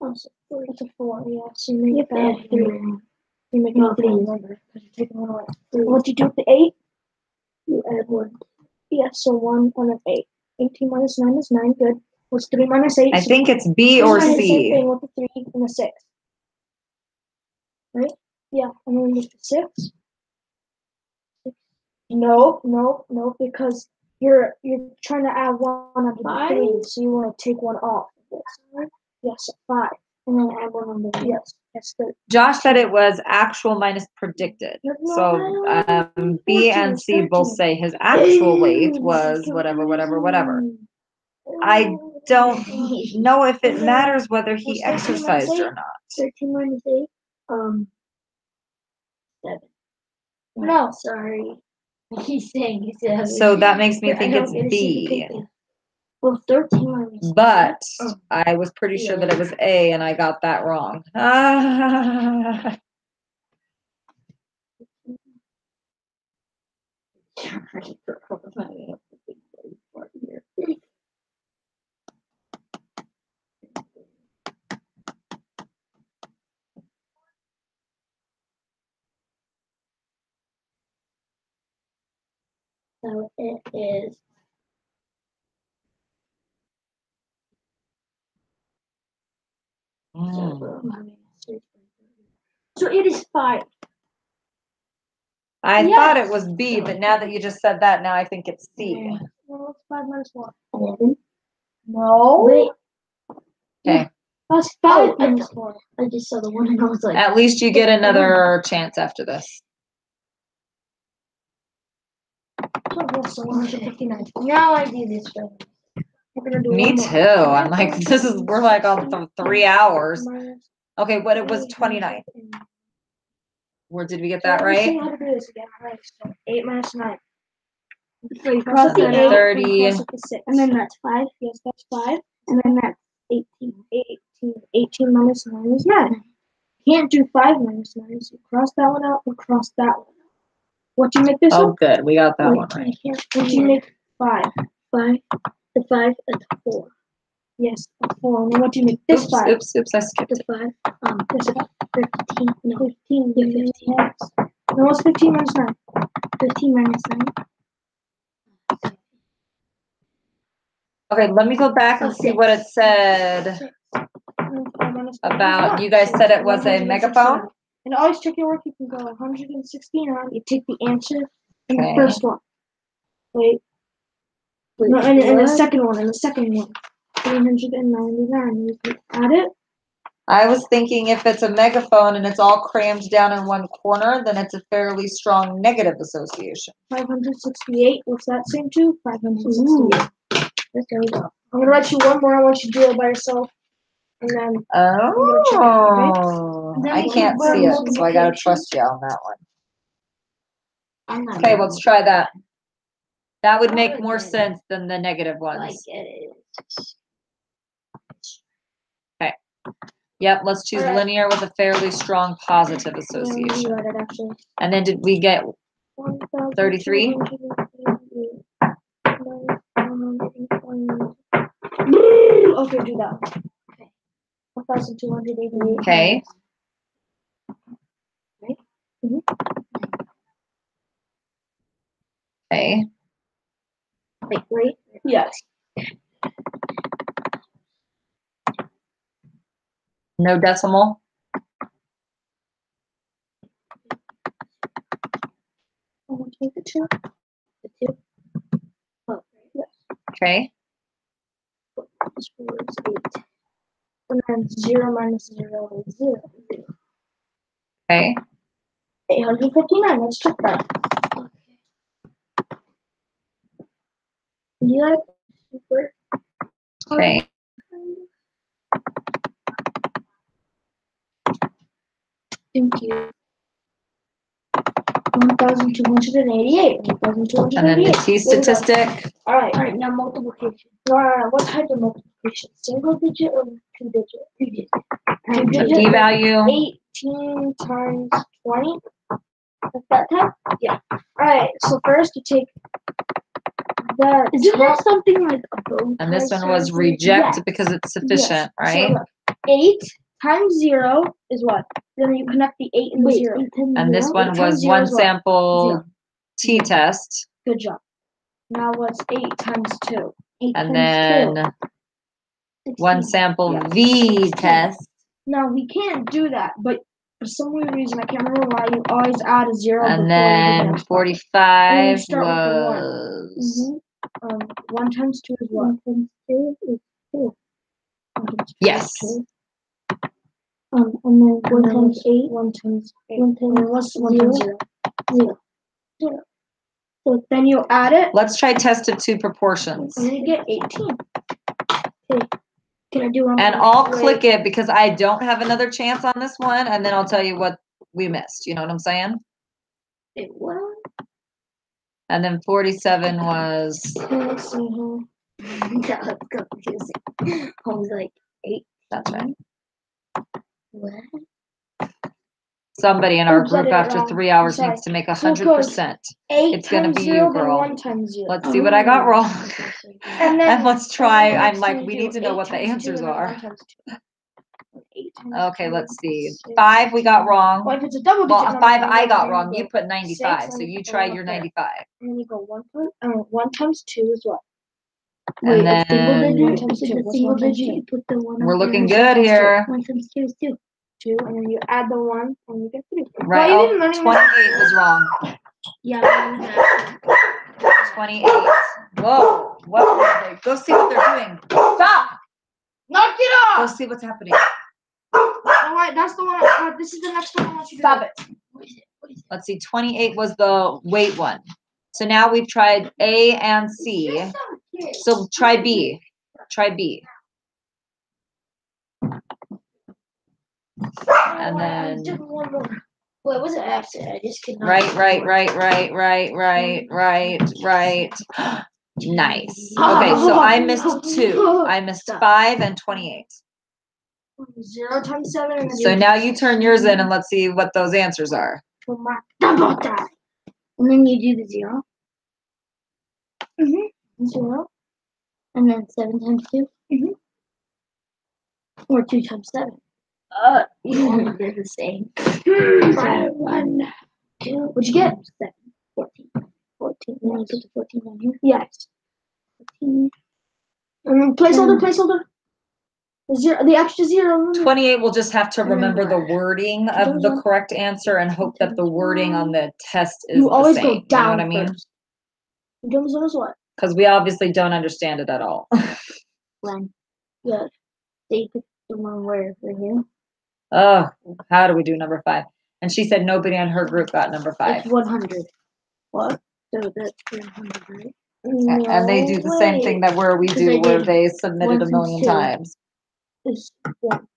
Oh, it's a 4. It's a 4, yeah. So you make that 3. You make it 3, remember, because you're taking 1 away. What do you do with the 8? You add 1. Yeah, so 1 and 8. 18 minus 9 is 9, good. What's 3 minus 8? I think it's B or Same C. thing with the 3 and the 6. Right? Yeah, and then with the 6. No, because you're trying to add 1 under the 3, so you want to take 1 off. Yes, 5. And then add 1 under the yes. That's good. Josh said it was actual minus predicted. So B and C both say his actual weight was whatever. I don't know if it matters whether he exercised or not. 13 minus 8? 7. No. Sorry. He's saying 7. So that makes me think it's B. Well, 13 minus But I was pretty sure that it was A and I got that wrong. So it is. So it is 5. I thought it was B, but now that you just said that, now I think it's C. Well, it's 5 minus 1. 11. No. Wait. Okay. That's 5 minus 4. I just saw the one and I was like. At least you get another chance after this. So 159. Now I do this one. Me too. I'm like, we're like on 3 hours. Okay, but it was 29. Where did we get that right? How to do this again. All right, so 8 minus 9. So you cross the 30. And then that's 5. Yes, that's 5. And then that's 18. 18 minus 9 is 9. You can't do 5 minus 9. So you cross that one out and cross that one out. What do you make this one? Oh, good. We got that one right. What do you make 5? 5. The 5 and the 4. Yes, the 4. And then what do you make this 5? Oops, I skipped the 5. This is 15. No, 15. Yeah, 15. Yes. And what's 15 minus 9? 15 minus 9. Okay, let me go back and see what it said about, you guys said it was a megaphone? And always check your work, you can go 116 on, you take the answer in the first one. Wait. No, and the second one, 399, you can add it. I was thinking if it's a megaphone and it's all crammed down in one corner, then it's a fairly strong negative association. 568, what's that same to? 568. There we go. I'm gonna write you one more. I want you to do it by yourself, and then. Oh, then I can't see it, so I gotta trust you on that one. Okay, let's try that. That would make more sense than the negative ones. Okay. Yep, let's choose linear with a fairly strong positive association. And then did we get 33? Okay, do that. 1,288. Okay. Right? Okay. Wait. Yes. No decimal? I want to make the 2. The 2. Oh, yes. Okay. This was 8. And then 0 minus 0 is 0. Okay. 859. Let's check that. Yeah. Super. Okay. Thank you. 1,288. 1,288. And then the T statistic. All right. Now multiplication. What type of multiplication? Single digit or 2 digit? 2 digit. The P value. 18 times 20. At that time? Yeah. All right. So first you take the. Isn't that something like a bow? And this one was reject because it's sufficient, right? So look, 8 times 0 is what? Then you connect the 8 and the 0. And this one was one sample t-test. Good job. Now what's 8 times 2? 8 and times then 2. one sample Yeah. V test, Now we can't do that, but for some weird reason I can't remember why you always add a zero before and you do then the next part. 45 start with the one. was, 1 times 2 is what? 1 times 2 is 2. yes. And then 1 times 8. 1 times 8. 1 times what's 1 times 0? 0. 0. So then you add it, Let's try test of two proportions. and then you get 18. Okay. Can I do one And more? I'll Wait. click it because I don't have another chance on this one, and then I'll tell you what we missed. You know what I'm saying? It was. And then 47 was, Let's see here. That was confusing. I was like, 8. that's right. What? Somebody in our Oops, I group did it after wrong. 3 hours Sorry. needs to make So it 100%. 8 It's gonna times be you, 0, then girl. 1 times 0. Let's see what I got wrong. And then And let's try. and then I'm next like, thing we you need do to know 8 what the times 2 answers and then are. 1 times 2. 8 times Okay, 2, let's see. 6. 5 we got wrong. Well, if it's a double Well, digit number, 5 then I no, got then wrong. you You go put 95, 6, so and you then try go your up there. 95. And then you go 1 times 2 is what? And Wait, a single then digit times 2. What's Single 1 times digit, 2? you put the 1 we're up looking there. good here. 1 times 2 is 2. 2, and then you add the 1, and you get 3. Right. Well, you Oh, didn't learn 28 was wrong. Yeah. 28. Whoa. What were they? Go see what they're doing. Stop. Knock it Go off! see what's happening. Alright, that's the one. This is the next one I want you to Stop do. it. Let's see. 28 was the weight one. So now we've tried A and C. So try B. Try B. And then Well, it wasn't an accident. I just could not. right. Nice. Okay, so I missed 2. I missed 5 and 28. 0 times 7 and So now you turn yours in and let's see what those answers are. double that. And then you do the 0. 0. And then 7 times 2. Mhm. Or 2 times 7. You only did the same. 1, 2. What'd you get? 7. 14. 14. And then you put the 14 down here. Yes. 14. Placeholder. The extra 0. 28 will just have to remember the Remember. wording of the correct answer and hope that the wording on the test is You the always same. go You know down what I mean? first. Times 0 is what? Because we obviously don't understand it at all. When? Yeah. They put the one where right here. Oh, how do we do number 5? And she said nobody in her group got number 5. It's 100. What? So that's 100, right? And they do the same thing that we Because do they where did they submit it a 1 million times 2. times. It's 1.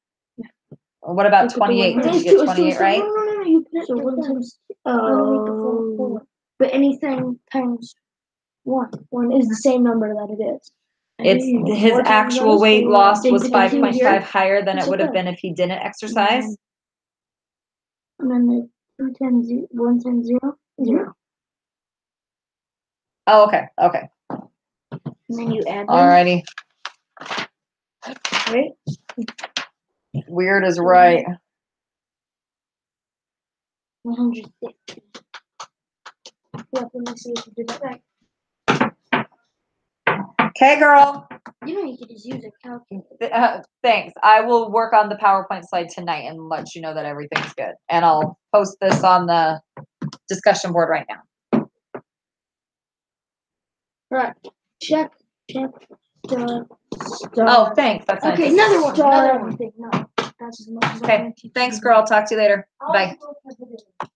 What about Look at the 28? one Did you It's get 2, 28 right? No. You put it So right 1 there. times. Oh. But anything times 1. 1 is the same number that it is. It's his 4 times actual those, weight so loss they was put the 2 5.5 here. higher than it It's would have okay. been if he didn't exercise. And then the 2 times 0. 1 times 0. 0. Oh, okay. And then you add them. Alrighty. Right? Weird is right. 160. Yeah, let me see if you did that right. Okay, girl. You know, you could just use a calculator. Thanks. I will work on the PowerPoint slide tonight and let you know that everything's good. And I'll post this on the discussion board right now. Right. Check. Star. Oh, thanks. That's nice. Okay, another one. Star. Another one. No, that's as much as I Okay. want to teach Thanks, you. girl. Talk to you later. I'll Bye. go for the day.